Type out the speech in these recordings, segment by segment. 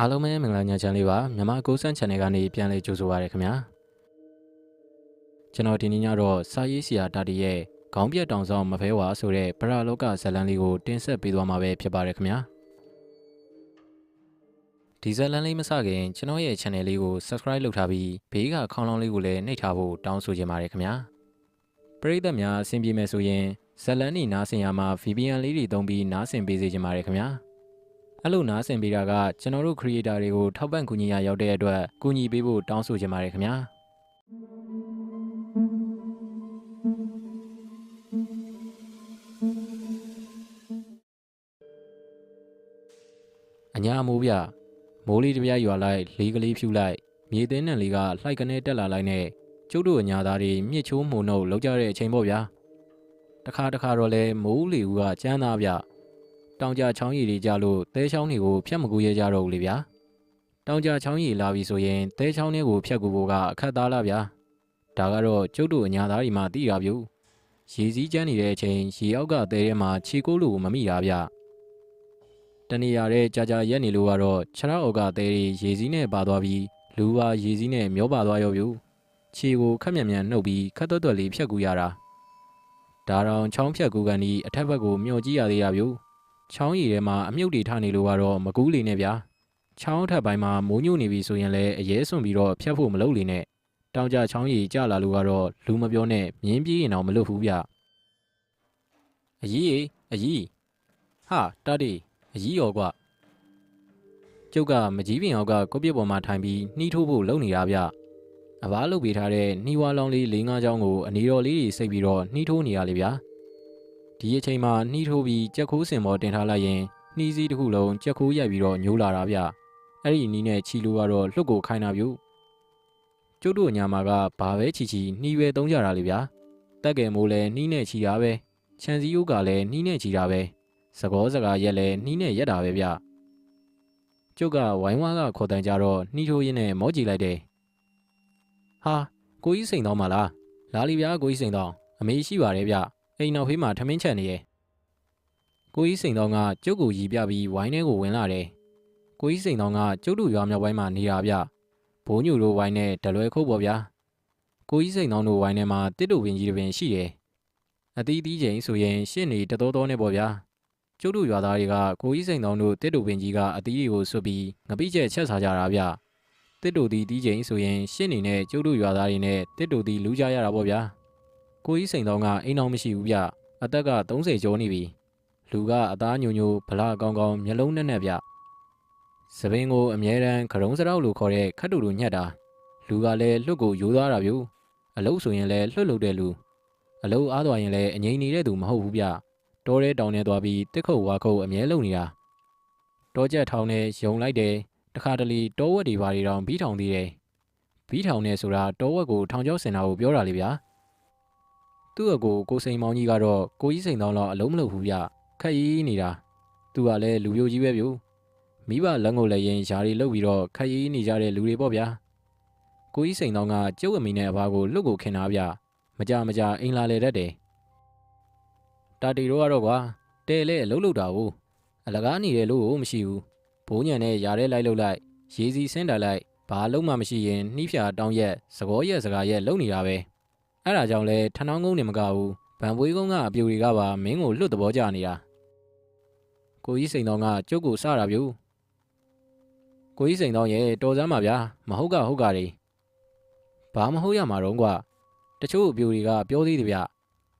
အားလုံးပဲမင်္ဂလာညချမ်းလေးပါမြန်မာကိုစန်း channel ကနေပြန်လည်ကြိုဆိုပါရခင်ဗျာကျွန်တော်ဒီနေ့ညတော့စာရေးဆရာတာတီရဲ့ခေါင်းပြတ်တောင်ဆောင်မဖဲဝါဆိုတဲ့ပရလောကဇာတ်လမ်းလေးကိုတင်ဆက်ပေးသွားမှာပဲဖြစ်ပါတယ်ခင်ဗျာဒီဇာတ်လမ်းလေးမစခင်ကျွန်တော်ရဲ့ channel လေးကို subscribe လုပ်ထားပြီးဘေးကခေါင်းလောင်းလေးကိုလည်းနှိပ်ထားဖို့တောင်းဆိုချင်ပါတယ်ခင်ဗျာပရိသတ်များအဆင်ပြေမယ်ဆိုရင်ဇာတ်လမ်းនេះနားဆင်ရမှာ VPN လေးတွေသုံးပြီးနားဆင်ပေးစေချင်ပါတယ်ခင်ဗျာအဲ့လိုနားဆင်ပေးတာကကျွန်တော်တို့ creator တွေကိုထောက်ပံ့ကူညီရရောက်တဲ့အတွက်ကူညီပေးဖို့တောင်းဆိုချင်ပါတယ်ခင်ဗျာအညာမိုးပြမိုးလေးတပြားရွာလိုက်လေးကလေးဖြူလိုက်မြေသင်းနံလေးကလှိုက်ကနေတက်လာလိုက်နဲ့ကျုပ်တို့အညာသားတွေမြစ်ချိုးမှုန်နှုတ်လောက်ကြတဲ့အချိန်ပေါ့ဗျာတခါတော့လဲမိုးလေဦးကကျန်းသားဗျတောင်ကြချောင်းရည်တွေကြလို့သဲချောင်းတွေကိုဖျက်မကူရကြတော့ဘူးလေဗျာတောင်ကြချောင်းရည်လာပြီဆိုရင်သဲချောင်းတွေကိုဖျက်ကူဖို့ကအခက်သားလားဗျာဒါကတော့ကျုပ်တို့အညာသားတွေမှသိတာဗျရေစည်းကျန်းနေတဲ့အချိန်ရေအောက်ကသဲထဲမှာခြေကိုးလို့မမိတာဗျတနေရာတဲ့ကြာရက်နေလို့ကတော့ခြေထောက်အောက်ကသဲတွေရေစည်းနဲ့ပါသွားပြီးလူပါရေစည်းနဲ့မျောပါသွားရောဗျခြေကိုခက်မြန်နှုတ်ပြီးခက်သွက်လေးဖြတ်ကူရတာဒါတောင်ချောင်းဖြတ်ကူကန်ဒီအထက်ဘက်ကိုမျောကြည့်ရသေးတာဗျချောင်းရည်ထဲမှာအမြုပ်တွေထနေလို့ကတော့မကူးလေနဲ့ဗျာချောင်းထက်ပိုင်းမှာမိုးညို့နေပြီဆိုရင်လည်းအရေးစွန့်ပြီးတော့ဖြတ်ဖို့မလုပ်လေနဲ့တောင်ကြချောင်းရည်ကျလာလို့ကတော့လူမပြောနဲ့မြင်းပြေးရင်တော့မလွတ်ဘူးဗျအကြီးဟာတာတီအကြီးရောကွာကျုပ်ကမကြီးပင်အောက်ကကိုပြစ်ပေါ်မှာထိုင်ပြီးနှီးထိုးဖို့လုပ်နေတာဗျအဘားလုပ်ပေးထားတဲ့နှီးဝါလောင်းလေး၄-၅ချောင်းကိုအနေတော်လေးတွေစိတ်ပြီးတော့နှီးထိုးနေရလေဗျာဒီအချိန်မှာနှီးထိုးပြီးကြက်ခိုးစင်ပေါ်တင်ထားလိုက်ရင်နှီးစည်းတစ်ခုလုံးကြက်ခိုးရိုက်ပြီးတော့ညိုးလာတာဗျအဲ့ဒီနှီးနဲ့ချီလို့ကတော့လွတ်ကိုခိုင်းတာဗျကျုပ်တို့ညာမှာကဘာပဲချီနှီးပဲသုံးကြတာလေဗျာတက်ကယ်မိုးလဲနှီးနဲ့ချီတာပဲခြံစည်းရိုးကလည်းနှီးနဲ့ချီတာပဲစကားရက်လဲနှီးနဲ့ရက်တာပဲဗျကျုပ်ကဝိုင်းဝါးကခေါ်တန်ကြတော့နှီးထိုးရင်းနဲ့မောကြည့်လိုက်တယ်ဟာကိုကြီးစိန်တော်မလားလာလီဗျာကိုကြီးစိန်တော်အမေရှိပါတယ်ဗျအိမ်နောက်ဖေးမှာထမင်းချက်နေရဲ့ကိုကြီးစိန်တော်ကကျုပ်ကိုရီပြပြီးဝိုင်းထဲကိုဝင်လာတယ်ကိုကြီးစိန်တော်ကကျုပ်တို့ရွာမြောက်ပိုင်းမှာနေတာဗျဘိုးညိုတို့ဝိုင်းနဲ့တလွဲခုတ်ပေါ့ဗျာကိုကြီးစိန်တော်တို့ဝိုင်းထဲမှာတစ်တူပင်ကြီးတစ်ပင်ရှိတယ်အသီးသီးချိန်ဆိုရင်ရှင့်နေတတော်တော်နဲ့ပေါ့ဗျာကျုပ်တို့ရွာသားတွေကကိုကြီးစိန်တော်တို့တစ်တူပင်ကြီးကအသီးတွေကိုဆွပြီးငပိကျက်ချက်စားကြတာဗျတစ်တူတီးတီးချိန်ဆိုရင်ရှင့်နေနဲ့ကျုပ်တို့ရွာသားတွေနဲ့တစ်တူတီးလူကြရတာပေါ့ဗျာကိုကြီးစိန်တော်ကအိမ်အောင်မရှိဘူးဗျအသက်က30ကျော်နေပြီလူကအသားညိုညိုဗလာကောင်းကောင်းမျက်လုံးနဲ့ဗျစပင်းကိုအမြဲတမ်းခရုံးစရောက်လို့ခေါ်တဲ့ခတ်တူတူညက်တာလူကလည်းလွတ်ကိုယူသွားတာဗျအလုတ်ဆိုရင်လည်းလွတ်လို့တဲ့လူအလုတ်အားသွားရင်လည်းအငိမ့်နေတဲ့သူမဟုတ်ဘူးဗျတောထဲတောင်ထဲသွားပြီးတစ်ခုတ်ဝါခုတ်အမြဲလုံနေတာတောကျက်ထောင်နဲ့ယုံလိုက်တယ်တခါတလေတောဝက်တွေဘာတွေတောင်ဘီးထောင်သေးတယ်ဘီးထောင်နဲ့ဆိုတာတောဝက်ကိုထောင်ချောက်စင်တာကိုပြောတာလေဗျာသူ့အကိုစိန်မောင်ကြီးကတော့ကိုကြီးစိန်တောင်းတော့အလုံးမလုပ်ဘူးဗျခက်ရီးနေတာသူကလည်းလူပြိုကြီးပဲဗျမိဘလက်ငုပ်လည်းရင်ယာတွေလုတ်ပြီးတော့ခက်ရီးနေကြတဲ့လူတွေပေါ့ဗျာကိုကြီးစိန်တောင်းကကျုပ်အမိနဲ့အဘကိုလွတ်ကိုခင်တာဗျမကြအိမ်လာလေတတ်တယ်တာတီတို့ကတော့ကွာတဲလဲလှုပ်လို့တာဘူးအလကားနေတယ်လို့မရှိဘူးဘိုးညံနဲ့ယာထဲလိုက်ရေစီဆင်းတာလိုက်ဘာလုံးမှမရှိရင်နှီးဖြာတောင်းရက်စကောရက်စကားရက်လုံနေတာပဲအဲ့ဒါကြောင့်လဲထဏောင်းကုန်းနေမကဘူးဗန်ပွေးကုန်းကအပြူတွေကပါမင်းကိုလွတ်သဘောကျနေတာကိုကြီးစိန်တော်ကကျုပ်ကိုစတာဗျကိုကြီးစိန်တော်ရဲ့တော်စမ်းပါဗျာမဟုတ်ကဟုတ်ကတွေဘာမဟုတ်ရမှာတော့ကွာတချို့အပြူတွေကပြောသေးတယ်ဗျ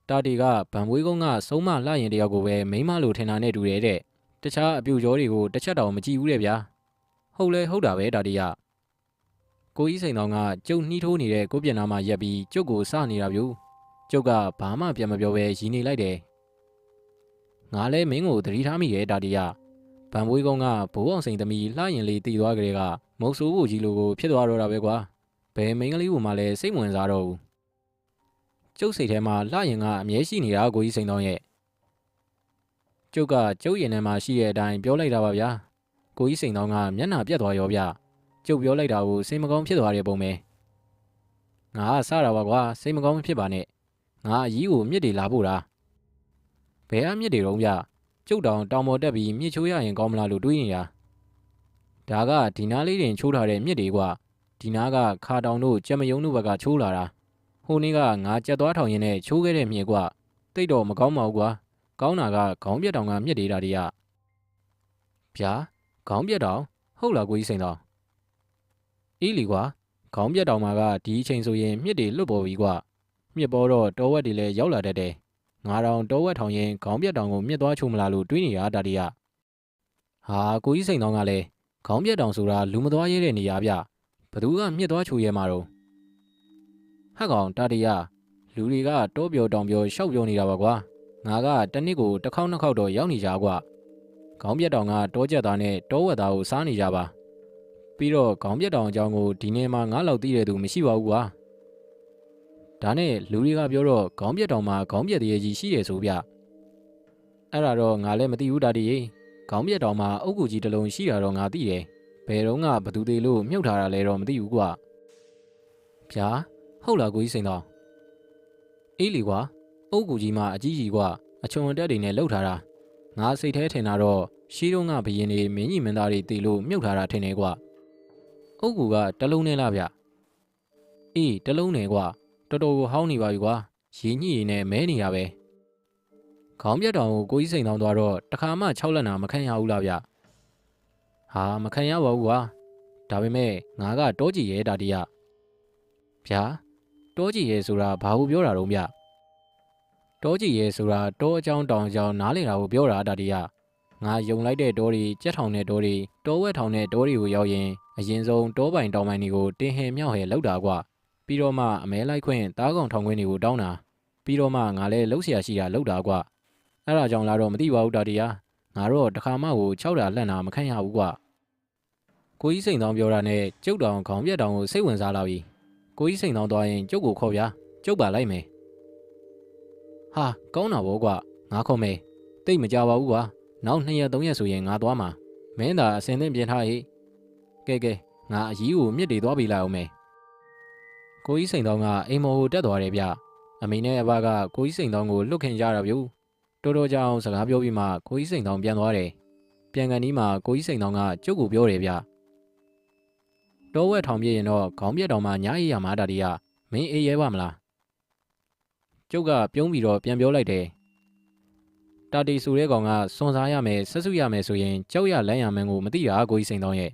တာတီကဗန်ပွေးကုန်းကဆုံးမလှရင်တယောက်ကိုပဲမိန်းမလို့ထင်တာနဲ့တူတယ်တဲ့တခြားအပြူကျော်တွေကိုတစ်ချက်တောင်မကြည့်ဘူးတဲ့ဗျာဟုတ်လဲဟုတ်တာပဲတာတီကကိုကြီးစိန်တော်ကကျုပ်နှီးထိုးနေတဲ့ကိုပြက်နာမှာရက်ပြီးကျုပ်ကိုစနေတာဗျကျုပ်ကဘာမှပြန်မပြောဘဲရီနေလိုက်တယ်ငါလဲမင်းကိုသတိထားမိရဲ့တာတီကဗန်ပွေးကုန်းကဘိုးအောင်စိန်သမီးလှရင်လေးတည်သွားကြတဲ့ကမုတ်ဆိုးဖို့ကြီးလိုကိုဖြစ်သွားတော့တာပဲကွာဘယ်မိန်းကလေးကမှလည်းစိတ်ဝင်စားတော့ဘူးကျုပ်စိတ်ထဲမှာလှရင်ကအမြဲရှိနေတာကိုကြီးစိန်တော်ရဲ့ကျုပ်ကကျုပ်ရင်ထဲမှာရှိတဲ့အတိုင်းပြောလိုက်တာပါဗျာကိုကြီးစိန်တော်ကမျက်နှာပြတ်သွားရောဗျကျုပ်ပြောလိုက်တာကိုစိတ်မကောင်းဖြစ်သွားတဲ့ပုံပဲငါကစတာပါကွာစိတ်မကောင်းမဖြစ်ပါနဲ့ငါအကြီးကိုမြစ်တွေလာဖို့တာဘယ်အမြစ်တွေတော့ဗျကျုပ်တောင်ပေါ်တက်ပြီးမြစ်ချိုးရရင်ကောင်းမလားလို့တွေးနေတာ ဒါကဒီနားလေးတင်ချိုးထားတဲ့မြစ်တွေကဒီနားကခါတောင်တို့ကြက်မယုံတို့ဘက်ကချိုးလာတာဟိုနေ့ကငါကြက်သွားထောင်ရင်းနဲ့ချိုးခဲ့တဲ့မြစ်တိတ်တော့မကောင်းပါဘူးကွာကောင်းတာကခေါင်းပြက်တောင်ကမြစ်နေတာတွေကဗျာခေါင်းပြက်တောင်ဟုတ်လားကိုကြီးစိန်တော်အေးလီကွာခေါင်းပြက်တောင်မှာကဒီအချိန်ဆိုရင်မြစ်တွေလွတ်ပေါ်ပြီကွာမြစ်ပေါ်တော့တောဝက်တွေလည်းရောက်လာတတ်တယ်ငါတောင်တောဝက်ထောင်ရင်ခေါင်းပြက်တောင်ကိုမြစ်သွားချိုးမလားလို့တွေးနေတာဒါတွေကဟာကိုကြီးစိန်တော်ကလည်းခေါင်းပြက်တောင်ဆိုတာလူမသွားရဲတဲ့နေရာဗျဘသူကမြစ်သွားချိုးရဲမှာတော့ဟက်ကောင်တာတီယာလူတွေကတောပြောတောင်ပြောရှောက်ပြောနေတာပါကွာငါကတနစ်ကိုတစ်ခေါက်နှစ်ခေါက်တော့ရောက်နေကြကွာခေါင်းပြက်တောင်ကတောကျက်သားနဲ့တောဝက်သားကိုစားနေကြပါပြီးတော့ခေါင်းပြက်တောင်အကြောင်းကိုဒီနေ့မှငါလောက်သိတဲ့သူမရှိပါဘူးကွာဒါနဲ့လူတွေကပြောတော့ခေါင်းပြက်တောင်မှာခေါင်းပြက်တရေကြီးရှိတယ်ဆိုဗျအဲ့ဒါတော့ငါလည်းမသိဘူးတာတီရေခေါင်းပြက်တောင်မှာအုတ်ကူကြီးတစ်လုံးရှိတာတော့ငါသိတယ်ဘယ်တော့ကဘသူသေးလို့မြုပ်ထားတာလဲတော့မသိဘူးကွာဗျာဟုတ်လားကိုကြီးစိန်တော်အေးလီကွာအုတ်ကူကြီးမှာအကြီးကြီးကွာအချုံတက်တွေနဲ့လှုပ်ထားတာငါစိတ်ထဲထင်တာတော့ရှီးတုံးကဘရင်နေမင်းကြီးမင်းသားတွေတေလို့မြုပ်ထားတာထင်တယ်ကွာအုတ်ကူကတလုံးနဲ့လားဗျအေးတလုံးနဲ့ကွာတော်တော်ကိုဟောင်းနေပါပြီကွာရေညှိရည်နဲ့မဲနေရပဲခေါင်းပြတ်တောင်ကိုကိုကြီးစိန်တောင်းသွားတော့တခါမှ6လက်နာမခံရဘူးလားဗျဟာမခံရပါဘူးကွာဒါပေမဲ့ငါကတောကြည့်ရဲတာတည်းရဗျာတောကြည့်ရဲဆိုတာဘာလို့ပြောတာတော့ဗျတောကြည့်ရဲဆိုတာတောအကြောင်းတောင်အကြောင်းနားလည်တာကိုပြောတာတာတည်းရငါယုံလိုက်တဲ့တောတွေကြက်ထောင်တဲ့တောတွေတောဝက်ထောင်တဲ့တောတွေကိုရောက်ရင်အရင်ဆုံးတောပိုင်တောင်ပိုင်တွေကိုတင်းဟဲမြောက်ဟဲလောက်တာကွာပြီးတော့မှအမဲလိုက်ခွင့်တားကောင်ထောင်ခွင့်တွေကိုတောင်းတာပြီးတော့မှငါလည်းလှုပ်ရှားရှိတာလောက်တာကွာအဲ့ဒါကြောင့်လားတော့မသိပါဘူးတာတရားငါတော့တခါမှကို6တာလှန့်တာမခံရဘူးကွာကိုကြီးစိန်တောင်းပြောတာနဲ့ကျုပ်တောင်ခေါင်းပြက်တောင်ကိုစိတ်ဝင်စားလာပြီကိုကြီးစိန်တောင်းသွားရင်ကျုပ်ကိုခေါ်ဗျာကျုပ်ပါလိုက်မယ်ဟာကောင်းတာဗောကွာငါခေါ်မယ်တိတ်မကြပါဘူးကွာနောက်2ရက်3ရက်ဆိုရင်ငါသွားမှာမင်းသာအစင်သင့်ပြင်ထားဟိကဲငါအကြီးကိုမြစ်တွေသွားပြီးလိုက်အောင်မယ်ကိုကြီးစိန်တောင်းကအိမ်မော်ကိုတက်သွားတယ်ဗျအမေနဲ့အဘကကိုကြီးစိန်တောင်းကိုလွတ်ခင်ကြတာဗျတော်တော်ကြာအောင်စကားပြောပြီးမှကိုကြီးစိန်တောင်းပြန်သွားတယ်ပြန်ကန်ဒီမှာကိုကြီးစိန်တောင်းကကျုပ်ကိုပြောတယ်ဗျတောဝက်ထောင်ပြည့်ရင်တော့ခေါင်းပြက်တောင်မှညားရည်ရမှာတာတီးကမင်းအေးရဲပါမလားကျုပ်ကပြုံးပြီးတော့ပြန်ပြောလိုက်တယ်တာတီဆိုတဲ့ကောင်ကစွန်စားရမယ်ဆက်စုရမယ်ဆိုရင်ကြောက်ရလမ်းရမန်းကိုမသိတာကိုကြီးစိန်တောင်းရဲ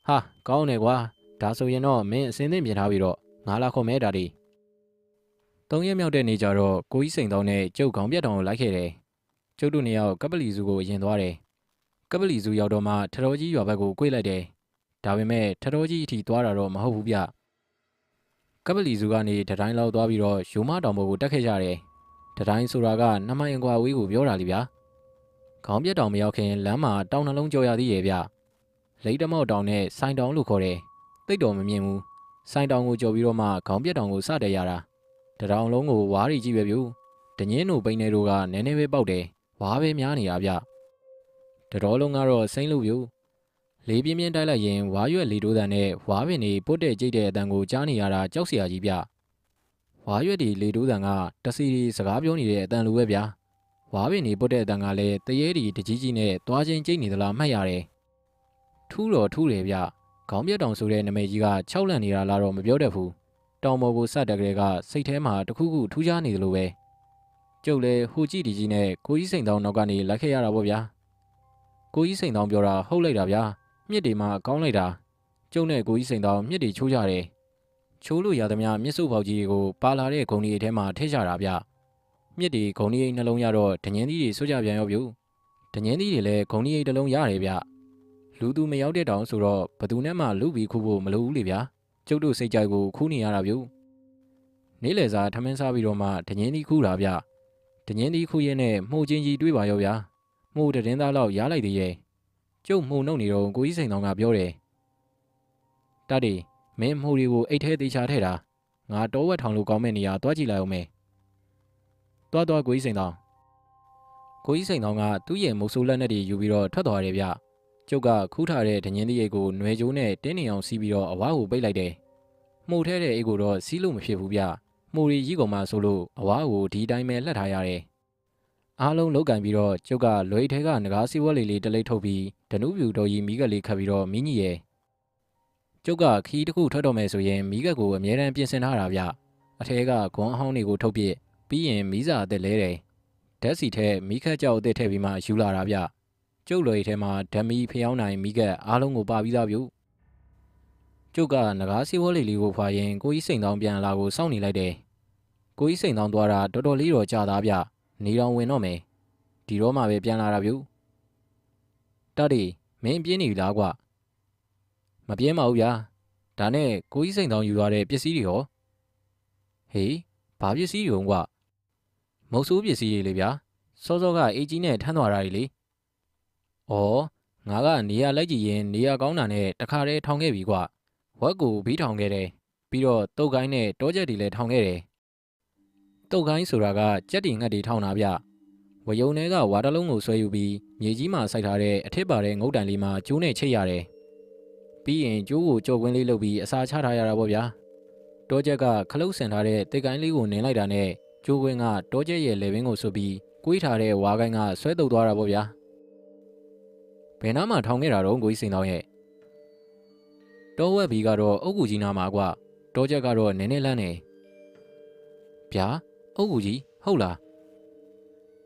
့ဟာကောင်းတယ်ကွာဒါဆိုရင်တော့မင်းအစင်းသင့်ပြင်ထားပြီးတော့ငါလာခေါ်မဲတာတီ3ရက်မြောက်တဲ့နေ့ကျတော့ကိုကြီးစိန်တောင်းနဲ့ကျုပ်ခေါင်းပြက်တောင်ကိုလိုက်ခဲ့တယ်ကျုပ်တို့နှစ်ယောက်ကပလီစုကိုရင်သွားတယ်ကပလီစုရောက်တော့မှထတော်ကြီးရွာဘက်ကိုကွေ့လိုက်တယ်ဒါပေမဲ့ထတော်ကြီးအထိသွားတာတော့မဟုတ်ဘူးဗျကပလီစုကနေတတိုင်းလောက်သွားပြီးတော့ယူမတောင်ပေါ်ကိုတက်ခဲ့ကြတယ်တတိုင်းဆိုတာက2မိုင်အကွာဝေးကိုပြောတာလေဗျာခေါင်းပြက်တောင်မရောက်ခင်လမ်းမှာတောင်နှလုံးကြော်ရသေးရဲ့ဗျလိတ်တမောက်တောင်နဲ့စိုင်တောင်လို့ခေါ်တယ်တိတ်တော်မမြင်ဘူးစိုင်တောင်ကိုကြော်ပြီးတော့မှခေါင်းပြက်တောင်ကိုစတယ်ရတာတတောင်လုံးကိုဝါးရီကြီးပဲဗျတငင်းတို့ပိန်းနေတို့ကနည်းနည်းပဲပေါက်တယ်ဝါးပဲများနေတာဗျတတော်လုံးကတော့စိမ့်လို့ဗျလေးပြင်းပြင်းတိုက်လိုက်ရင်ဝါရွက်လီတိုးတန်နဲ့ဝါပင်တွေပုတ်တဲ့ကြိတ်တဲ့အတန်ကိုကြားနေရတာကြောက်စရာကြီးဗျဝါရွက်တွေလီတိုးတန်ကတစီရီစကားပြောနေတဲ့အတန်လိုပဲဗျာဝါပင်တွေပုတ်တဲ့အတန်ကလည်းတရေတွေတကြီးကြီးနဲ့သွားချင်းကြိတ်နေသလားမှတ်ရတယ်ထူးတော့ထူးတယ်ဗျခေါင်းပြက်တောင်ဆိုတဲ့နမိတ်ကြီးက6လန့်နေတာလားတော့မပြောတတ်ဘူးတောင်ပေါ်ကိုစတဲ့ကလေးကစိတ်ထဲမှာတခုခုထူးခြားနေသလိုပဲကျုပ်လည်းဟိုကြည့်ဒီကြီးနဲ့ကိုကြီးစိန်တောင်နောက်ကနေလိုက်ခဲ့ရတာပေါ့ဗျာကိုကြီးစိန်တောင်ပြောတာဟုတ်လိုက်တာဗျာမြစ်တွေမှာကောင်းလိုက်တာကျုပ်နဲ့ကိုကြီးစိန်တောင်မြစ်တွေချိုးကြတယ်ချိုးလို့ရသမျှမြစ်စုပ်ပေါက်ကြီးကိုပါလာတဲ့ဂုံဒီထဲမှာထည့်ကြတာဗျမြစ်တွေဂုံဒီနှလုံးရတော့ဒညင်းသီးတွေဆွကြပြန်ရောဗျဒညင်းသီးတွေလည်းဂုံဒီတစ်လုံးရတယ်ဗျလူသူမရောက်တဲ့တောင်ဆိုတော့ဘသူနဲ့မှလူပြီးခုဖို့မလိုဘူးလေဗျာကျုပ်တို့စိတ်ကြိုက်ကိုခူးနေရတာဗျနေ့လယ်စာထမင်းစားပြီးတော့မှဒညင်းသီးခူးတာဗျဒညင်းသီးခူးရဲနဲ့မှုချင်းကြီးတွေးပါရောဗျာမှုတရင်သားလောက်ရားလိုက်သေးရဲ့ကျုပ်မှုနှုတ်နေတော့ကိုကြီးစိန်တော်ကပြောတယ်တတ်တယ်မင်းမှုတွေကိုအိတ်ထဲသေးချာထဲတာငါတောဝက်ထောင်လို့ကောင်းမဲ့နေရာတွားကြည့်လိုက်အောင်မယ်တွားကိုကြီးစိန်တော်ကိုကြီးစိန်တော်ကသူ့ရဲ့မုတ်ဆိုးလက်နဲ့တွေယူပြီးတော့ထွက်သွားတယ်ဗျကျုပ်ကခူးထားတဲ့ဒညင်းသီးအိတ်ကိုຫນွယ်ကျိုးနဲ့တင်းနေအောင်စီးပြီးတော့အဝါကိုပိတ်လိုက်တယ်မှုထဲတဲ့အိတ်ကိုတော့စီးလို့မဖြစ်ဘူးဗျမှုရီကြီးကောင်မှဆိုလို့အဝါကိုဒီတိုင်းပဲလှက်ထားရတယ် အားလုံးလောက်ကင်ပြီးတော့ကျုပ်ကလွေထဲကငကားစီးဝက်လေးတလိပ်ထုတ်ပြီးဓနုပြူတော်ကြီးမိကက်လေးခတ်ပြီးတော့မင်းကြီးရဲ့ကျုပ်ကခီးတစ်ခုထွက်တော့မယ်ဆိုရင်မိကက်ကိုအမြဲတမ်းပြင်ဆင်ထားတာဗျအထဲကဂွန်းအဟောင်းတွေကိုထုတ်ပြပြီးရင်မီးစာအသစ်လဲတယ်ဓာတ်စီထဲမိခက်ကြောက်အသစ်ထည့်ပြီးမှယူလာတာဗျကျုပ်လွေထဲမှာဓမီဖျောင်းနိုင်မိကက်အားလုံးကိုပါပြီးသားဗျကျုပ်ကငကားစီးဝက်လေးကိုဖွာရင်ကိုကြီးစိန်တောင်းပြန်လာကိုစောင့်နေလိုက်တယ်ကိုကြီးစိန်တောင်းသွားတာတော်တော်လေးတော့ကြာသားဗျနေတော်ဝင်တော့မယ်ဒီတော့မှပဲပြန်လာတာဗျတတိမင်းပြင်းနေပြီလားကွာမပြင်းပါဘူးဗျာဒါနဲ့ကိုကြီးစိန်တောင်းယူသွားတဲ့ပစ္စည်းတွေရောဟေးဘာပစ္စည်းတွေကွာမုတ်ဆိုးပစ္စည်းတွေလေဗျာစောစောကအေးကြီးနဲ့ထမ်းသွားတာတွေလေဩငါကနေရာလိုက်ကြည့်ရင်နေရာကောင်းတာနဲ့တခါတည်းထောင်ခဲ့ပြီကွာဝက်ကိုဘီးထောင်ခဲ့တယ်ပြီးတော့တုတ်ကိုင်းနဲ့တောချက်တွေလည်းထောင်ခဲ့တယ်တုတ်ကိုင်းဆိုတာကကြက်တီငှက်တွေထောင်တာဗျဝယုံထဲကဝါတလုံးကိုဆွဲယူပြီးမြေကြီးမှာစိုက်ထားတဲ့အထစ်ပါတဲ့ငုတ်တိုင်လေးမှာကျိုးနဲ့ချိတ်ရတယ်ပြီးရင်ကျိုးကိုကြော်ကွင်းလေးလုပ်ပြီးအစာချထားရတာပေါ့ဗျာတောချက်ကခလုတ်ဆင်ထားတဲ့တစ်ကိုင်းလေးကိုနင်းလိုက်တာနဲ့ကျိုးကွင်းကတောချက်ရဲ့လေပင်ကိုဆွပြီးကွေးထားတဲ့ဝါကိုင်းကဆွဲတုပ်သွားတာပေါ့ဗျာဘယ်နားမှာထောင်ခဲ့တာတော့ကိုကြီးစိန်တောင်းရဲ့တောဝက်ဘီကတော့အုတ်ကူကြီးနာမှာကွာတောချက်ကတော့နည်းနည်းလန်းနေဗျာအုတ်ကူကြီးဟုတ်လား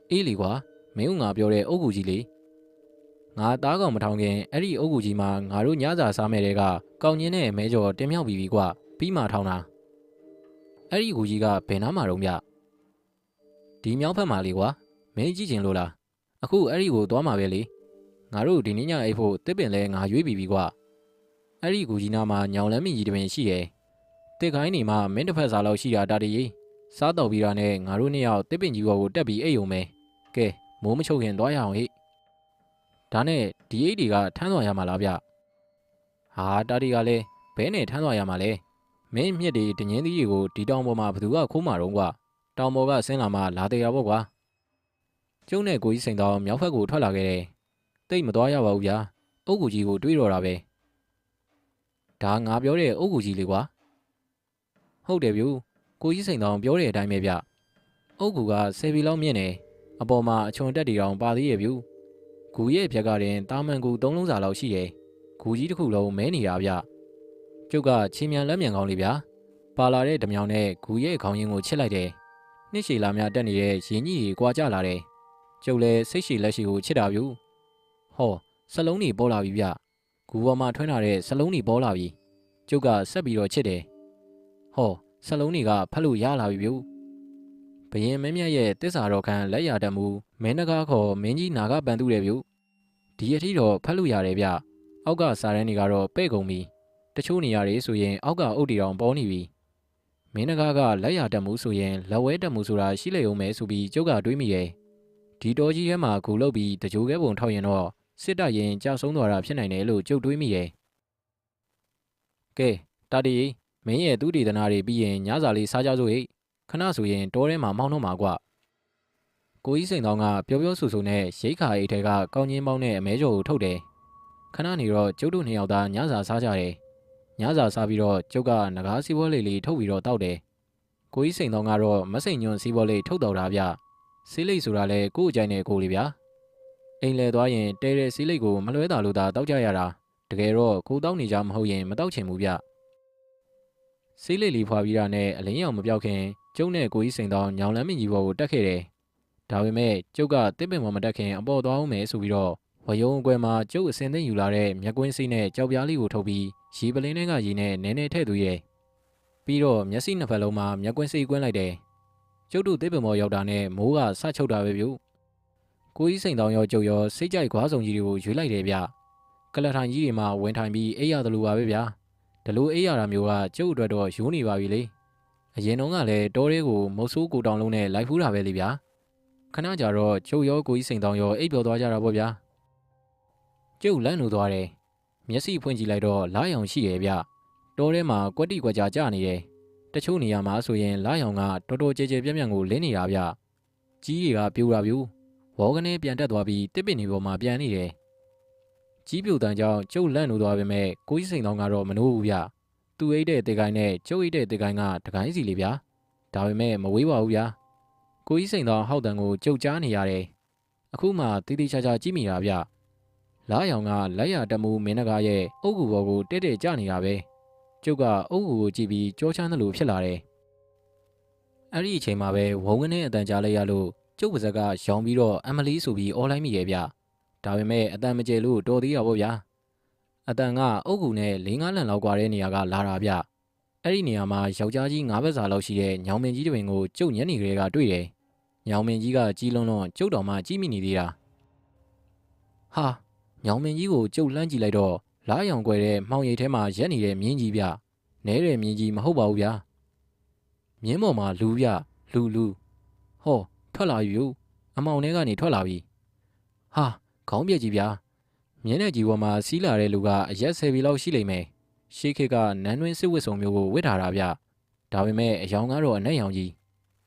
အေးလီကွာမင်းကငါပြောတဲ့အုတ်ကူကြီးလေငါသားကောင်မထောင်ခင်အဲ့ဒီအုတ်ကူကြီးမှာငါတို့ညစာစားမဲ့တဲ့ကကောင်းကျင်းနဲ့မဲကျော်တင်မြောက်ပြီးကွာပြီးမှထောင်တာအဲ့ဒီကူကြီးကဘယ်နားမှာတော့ဗျဒီမြောက်ဖက်မှာလေကွာမင်းကြည့်ချင်လို့လားအခုအဲ့ဒီကိုသွားမှာပဲလေငါတို့ဒီနေ့ညအိပ်ဖို့တစ်ပင်လဲငါရွေးပြီးကွာအဲ့ဒီကူကြီးနာမှာညောင်လန်းမင်းကြီးတပင်ရှိတယ်တစ်ခိုင်းနေမှာမင်းတစ်ဖက်စားလောက်ရှိတာတာတည်းစားတော့ပြီးတာနဲ့ငါတို့နှစ်ယောက်တစ်ပင်ကြီးဘောကိုတက်ပြီးအိပ်ုံပဲကဲမိုးမချုပ်ခင်သွားရအောင်ဟိဒါနဲ့ဒီအိတ်တွေကထမ်းသွားရမှာလားဗျဟာတာတီကလည်းဘဲနဲ့ထမ်းသွားရမှာလဲမင်းမြစ်တွေတငင်းသီးတွေကိုဒီတောင်ပေါ်မှာဘသူကခိုးမှာတော့ကွာတောင်ပေါ်ကဆင်းလာမှလာသေးရပေါ့ကွာကျုံနဲ့ကိုကြီးစိန်တော်မြောက်ဖက်ကိုထွက်လာခဲ့တယ်တိတ်မသွားရပါဘူးဗျာအုတ်ကူကြီးကိုတွေးတော့တာပဲဒါငါပြောတဲ့အုတ်ကူကြီးလေကွာဟုတ်တယ်ဗျကိုကြီးစိန်တော်ပြောတဲ့အတိုင်းပဲဗျအုတ်ကူက10 ဘီလောက်မြင့်နေအပေါ်မှာအချွန်တက်တီတောင်ပါသေးရဲ့ဗျဂူရဲ့ဖြက်ကတင်တာမန်ကူ3 လုံးစာလောက်ရှိတယ်ဂူကြီးတစ်ခုလုံးမဲနေတာဗျကျုပ်ကချီမြန်လက်မြန်ကောင်းလေးဗျာပါလာတဲ့ဓမြောင်နဲ့ဂူရဲ့ခေါင်းရင်းကိုချစ်လိုက်တယ်နှစ်ရှည်လာများတက်နေတဲ့ရင်ကြီးကြီးကွာကြလာတယ်ကျုပ်လည်းစိတ်ရှည်လက်ရှည်ကိုချစ်တာဗျဟောစလုံးတွေပေါ်လာပြီဗျဂူပေါ်မှာထွန်းလာတဲ့စလုံးတွေပေါ်လာပြီကျုပ်ကဆက်ပြီးတော့ချစ်တယ်ဟောစလုံးတွေကဖတ်လို့ရလာပြီဗျဘရင်မင်းမြတ်ရဲ့တစ္ဆာတော်ခံလက်ရတတ်မှုမင်းနဂါခေါ်မင်းကြီးနာဂပန်တူတယ်ဗျဒီအထီတော့ဖတ်လို့ရတယ်ဗျအောက်ကစာရန်တွေကတော့ပဲ့ကုန်ပြီတချို့နေရာတွေဆိုရင်အောက်ကအုတ်တီတောင်ပေါ်နေပြီမင်းနဂါကလက်ရတတ်မှုဆိုရင်လက်ဝဲတတ်မှုဆိုတာရှိလေအောင်မဲဆိုပြီးကျုပ်ကတွေးမိတယ်ဒီတော်ကြီးထဲမှာဂူလုတ်ပြီးတကြိုးခဲပုံထောက်ရင်တော့စစ်တပ်ရင်ကြောက်ဆုံးသွားတာဖြစ်နိုင်တယ်လို့ကျုပ်တွေးမိတယ်ကဲတာတီမင်းရဲ့သူတည်တနာတွေပြီးရင်ညစာလေးစားကြစို့ဟိခဏဆိုရင်တောထဲမှာမောင်းတော့မှာကွကိုကြီးစိန်တောင်းကပြောပြောဆူဆူနဲ့ရိတ်ခါအိတ်ထဲကကောင်းချင်းပေါင်းနဲ့အမဲကျော်ကိုထုတ်တယ်ခဏနေတော့ကျုပ်တို့နှစ်ယောက်သားညစာစားကြတယ်ညစာစားပြီးတော့ကျုပ်ကငကားစီးပွားလေးထုတ်ပြီးတော့တောက်တယ်ကိုကြီးစိန်တောင်းကတော့မစိန်ညွန့်စီးပွားလေးထုတ်တော့တာဗျစီးလိတ်ဆိုတာလဲကို့အကြိုက်နဲ့ကိုလေဗျာအိမ်လဲသွားရင်တဲတဲ့စီးလိတ်ကိုမလွဲတာလို့သာတောက်ကြရတာတကယ်တော့ကိုတောက်နေကြမဟုတ်ရင်မတောက်ချင်ဘူးဗျစီးလိတ်လီဖွာပြီးတာနဲ့အလင်းရောင်မပြောက်ခင်ကျုံနဲ့ကိုကြီးစိန်တောင်းညောင်လန်းမင်းကြီးဘောကိုတက်ခဲ့တယ်ဒါပေမဲ့ကျုပ်ကတစ်ပင်ပေါ်မတက်ခင်အပေါ်သွားအောင်မယ်ဆိုပြီးတော့ဝယုံအကွယ်မှာကျုပ်အစင်သိမ့်ယူလာတဲ့မြက်ကွင်းစီးနဲ့ကြောက်ပြားလေးကိုထုတ်ပြီးရီပလင်းထဲကရီနဲ့နည်းနည်းထည့်သွင်းရဲ့ပြီးတော့မျက်စိနှစ်ဖက်လုံးမှာမြက်ကွင်းစီးကွင်းလိုက်တယ်ကျုပ်တို့တစ်ပင်ပေါ်ရောက်တာနဲ့မိုးကဆချုပ်တာပဲဗျကိုကြီးစိန်တောင်းရောကျုပ်ရောစိတ်ကြိုက်ခွားစုံကြီးတွေကိုရွေးလိုက်တယ်ဗျကလထိုင်ကြီးတွေမှာဝင်ထိုင်ပြီးအိပ်ရတယ်လို့ပါပဲဗျာဒီလိုအိပ်ရတာမျိုးကကျုပ်အတွက်တော့ရိုးနေပါပြီလေအရင်တုန်းကလည်းတောထဲကိုမုတ်ဆိုးကိုတောင်လုံးနဲ့လိုက်ဖူးတာပဲလေဗျာခဏကြာတော့ကျုပ်ရောကိုကြီးစိန်တောင်းရောအိပ်ပျော်သွားကြတာပေါ့ဗျာကျုပ်လန့်လို့သွားတယ်မျက်စိဖွင့်ကြည့်လိုက်တော့လာရောင်ရှိရဲ့ဗျတောထဲမှာကွက်တိကွက်ကြာကျနေတယ်တချို့နေရာမှာဆိုရင်လာရောင်ကတော်တော်ကြဲကြဲပြန့်ပြန့်ကိုလင်းနေတာဗျကြီးတွေကပြိုတာပြိုဝေါကနေပြန်တက်သွားပြီးတစ်ပင်တွေပေါ်မှာပြန်နေတယ်ကြီးပြိုတန်းကြောင့်ကျုပ်လန့်လို့သွားပေမဲ့ကိုကြီးစိန်တောင်းကတော့မနိုးဘူးဗျသူအိတ်တဲ့တေကိုင်းနဲ့ကျုပ်အိတ်တဲ့တေကိုင်းကတကိုင်းစီလေဗျာဒါပေမဲ့မဝေးပါဘူးဗျာ ကိုကြီးစိန်တော်ဟောက်တန်ကိုကြုတ်ကြားနေရတယ်အခုမှတီးတီးချာချာကြည့်မိတာဗျလားရောင်ကလက်ရတမှုမင်းနဂါရဲ့အုတ်ကူဘော်ကိုတဲတဲကြနေတာပဲကျုပ်ကအုတ်ကူကိုကြည့်ပြီးကြောချမ်းသလိုဖြစ်လာတယ်အဲ့ဒီအချိန်မှာပဲဝုံကနေအတန်ကြားလိုက်ရလို့ကျုပ်ပါဇက်ကရောင်ပြီးတော့အမလီဆိုပြီးအော်လိုက်မိရဲ့ဗျဒါပေမဲ့အတန်မကျဲလို့တော်သေးတာပေါ့ဗျာအတန်ကအုတ်ကူနဲ့၄-၅ လန်လောက်ကွာတဲ့နေရာကလာတာဗျအဲ့ဒီနေရာမှာယောက်ျားကြီး၅ ဘက်စာလောက်ရှိတဲ့ညောင်မင်းကြီးတွင်ကိုကျုပ်ညနေကလေးကတွေ့တယ်ညောင်မင်းကြီးကကြီးလွန်းလွန်းကျုပ်တော်မှကြီးမိနေသေးတာဟာညောင်မင်းကြီးကိုကျုပ်လှမ်းကြည့်လိုက်တော့လားရောင်ကွယ်တဲ့မှောင်ရိပ်ထဲမှာရက်နေတဲ့မြင်းကြီးဗျနဲတဲ့မြင်းကြီးမဟုတ်ပါဘူးဗျာမြင်းပေါ်မှာလူဗျလူဟောထွက်လာပြီအမောင်ထဲကနေထွက်လာပြီဟာခေါင်းပြက်ကြီးဗျာမြင်းတဲ့ကြီးပေါ်မှာစီးလာတဲ့လူကအရက်10 ပြီလောက်ရှိလိမ့်မယ်ရှေးခေတ်ကနန်းတွင်းစစ်ဝတ်စုံမျိုးကိုဝတ်ထားတာဗျဒါပေမဲ့အယောင်ကတော့အနက်ရောင်ကြီ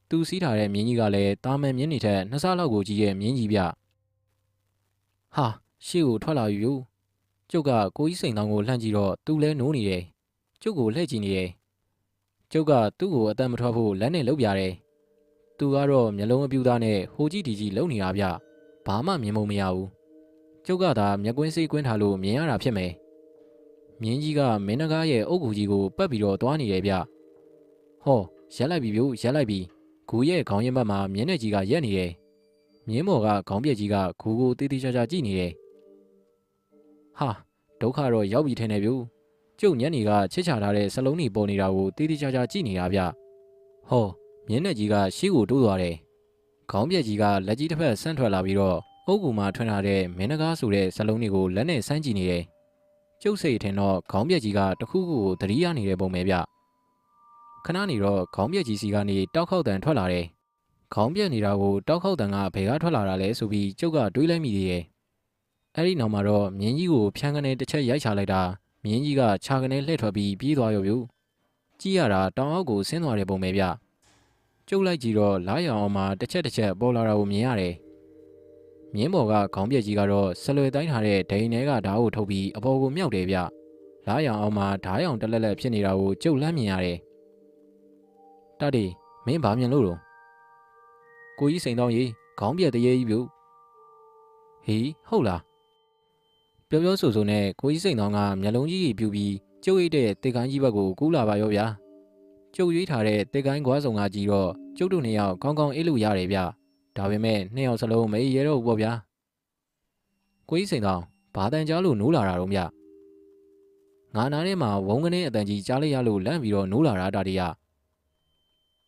းသူစီးထားတဲ့မြင်းကြီးကလည်းတာမန်မြင်းတွေထက်2 ဆလောက်ကိုကြီးရဲ့မြင်းကြီးဗျဟာရှေ့ကိုထွက်လာပြီကျုပ်ကကိုကြီးစိန်တောင်ကိုလှမ်းကြည့်တော့သူလဲနိုးနေတယ်ကျုပ်ကိုလှည့်ကြည့်နေတယ်ကျုပ်ကသူ့ကိုအတန်မထွက်ဖို့လက်နဲ့လှုပ်ပြတယ်သူကတော့မျက်လုံးအပြူသားနဲ့ဟိုကြည့်ဒီကြည့်လှုပ်နေတာဗျဘာမှမြင်မမရဘူးကျုပ်ကသာမျက်ကွင်းစိတ်ကွင်းထားလို့မြင်ရတာဖြစ်မယ်မြင်းကြီးကမင်းနဂါရဲ့အုတ်ကူကြီးကိုပတ်ပြီးတော့သွားနေတယ်ဗျဟောရက်လိုက်ပြီရက်လိုက်ပြီဂူရဲ့ခေါင်းရင်ဘက်မှာမြင်းနဲ့ကြီးကရက်နေတယ်မြင်းမော်ကခေါင်းပြက်ကြီးကဂူကိုတေးသေးချာချာကြည့်နေတယ်ဟာဒုက္ခတော့ရောက်ပြီထင်တယ်ကျုပ်ညနေကချစ်ချထားတဲ့စလုံးတွေပေါ်နေတာကိုတေးသေးချာချာကြည့်နေတာဗျဟောမြင်းနဲ့ကြီးကရှေ့ကိုတိုးသွားတယ်ခေါင်းပြက်ကြီးကလက်ကြီးတစ်ဖက်ဆန့်ထွက်လာပြီးတော့အုတ်ကူမှာထွန်းထားတဲ့မင်းနဂါဆိုတဲ့စလုံးတွေကိုလက်နဲ့ဆန်းကြည့်နေတယ်ကျုပ်စိတ်ထင်တော့ခေါင်းပြက်ကြီးကတခုခုကိုသတိရနေတဲ့ပုံပဲဗျခဏနေတော့ခေါင်းပြက်ကြီးစီကနေတောက်ခေါက်တန်ထွက်လာတယ်ခေါင်းပြက်နေတာကိုတောက်ခေါက်တန်ကဘယ်ကထွက်လာတာလဲဆိုပြီးကျုပ်ကတွေးလိုက်မိသေးတယ်အဲ့ဒီနောက်မှာတော့မြင်းကြီးကိုဖြန်းကနေတစ်ချက်ရိုက်ချလိုက်တာမြင်းကြီးကခြာကနေလှည့်ထွက်ပြီးပြေးသွားရောကြည့်ရတာတောင်အောက်ကိုဆင်းသွားတဲ့ပုံပဲဗျကျုပ်လိုက်ကြည့်တော့လားရောင်အောင်မှာတစ်ချက်ပေါ်လာတာကိုမြင်ရတယ်မြင်းပေါ်ကခေါင်းပြက်ကြီးကတော့ဆလွယ်တိုင်းထားတဲ့ဒိန်ထဲကဓာတ်ကိုထုတ်ပြီးအပေါ်ကိုမြောက်တယ်ဗျလားရောင်အောင်မှာဓာတ်ရောင်တက်လက်ဖြစ်နေတာကိုကျုပ်လမ်းမြင်ရတယ်တတိမင်းဘာမြင်လို့တော့ကိုကြီးစိန်တောင်းကြီးခေါင်းပြက်တရေကြီးပြုဟေးဟုတ်လားပြောဆိုနဲ့ကိုကြီးစိန်တောင်းကမျက်လုံးကြီးပြူပြီးကျုပ်ရိတ်တဲ့တေကိုင်းကြီးဘက်ကိုကူးလာပါရောဗျာကျုပ်ရွေးထားတဲ့တေကိုင်းကွာဆောင်ကကြီးတော့ကျုပ်တို့နှစ်ယောက်ကောင်းကောင်းအေးလို့ရတယ်ဗျဒါပေမဲ့နှစ်ယောက်စလုံးမအေးရတော့ဘူးပေါ့ဗျာကိုကြီးစိန်တောင်းဘာတန်ကြားလို့နိုးလာတာတော့ဗျငါနားထဲမှာဝုံကနေအတန်ကြီးကြားလိုက်ရလို့လန့်ပြီးတော့နိုးလာတာတည်း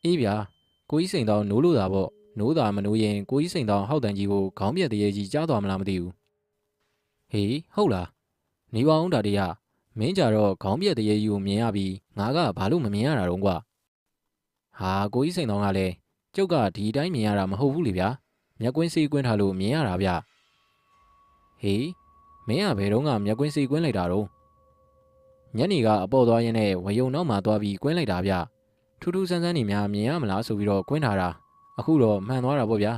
အေးဗျာကိုကြီးစိန်တောင်းနိုးလို့တာပေါ့နိုးတာမနိုးရင်ကိုကြီးစိန်တောင်းဟောက်တန်ကြီးကိုခေါင်းပြက်တရေကြီးကြားသွားမလားမသိဘူးဟေးဟုတ်လားနေပါအောင်တည်းမင်းကြတော့ခေါင်းပြက်တရေကြီးကိုမြင်ရပြီးငါကဘာလို့မမြင်ရတာတော့ကွာဟာကိုကြီးစိန်တောင်းကလည်းကျုပ်ကဒီတိုင်းမြင်ရတာမဟုတ်ဘူးလေဗျာမျက်ကွင်းစေးကွင်းထားလို့မြင်ရတာဗျဟေးမင်းကဘယ်တော့မှမျက်ကွင်းစေးကွင်းလိုက်တာတော့ညနေကအပေါ်သွားရင်းနဲ့ဝယုံနောက်မှာသွားပြီးကွင်းလိုက်တာဗျထူးထူးဆန်းဆန်းနေများမြင်ရမလားဆိုပြီးတော့ကွင်းထားတာအခုတော့မှန်သွားတာပေါ့ဗျာ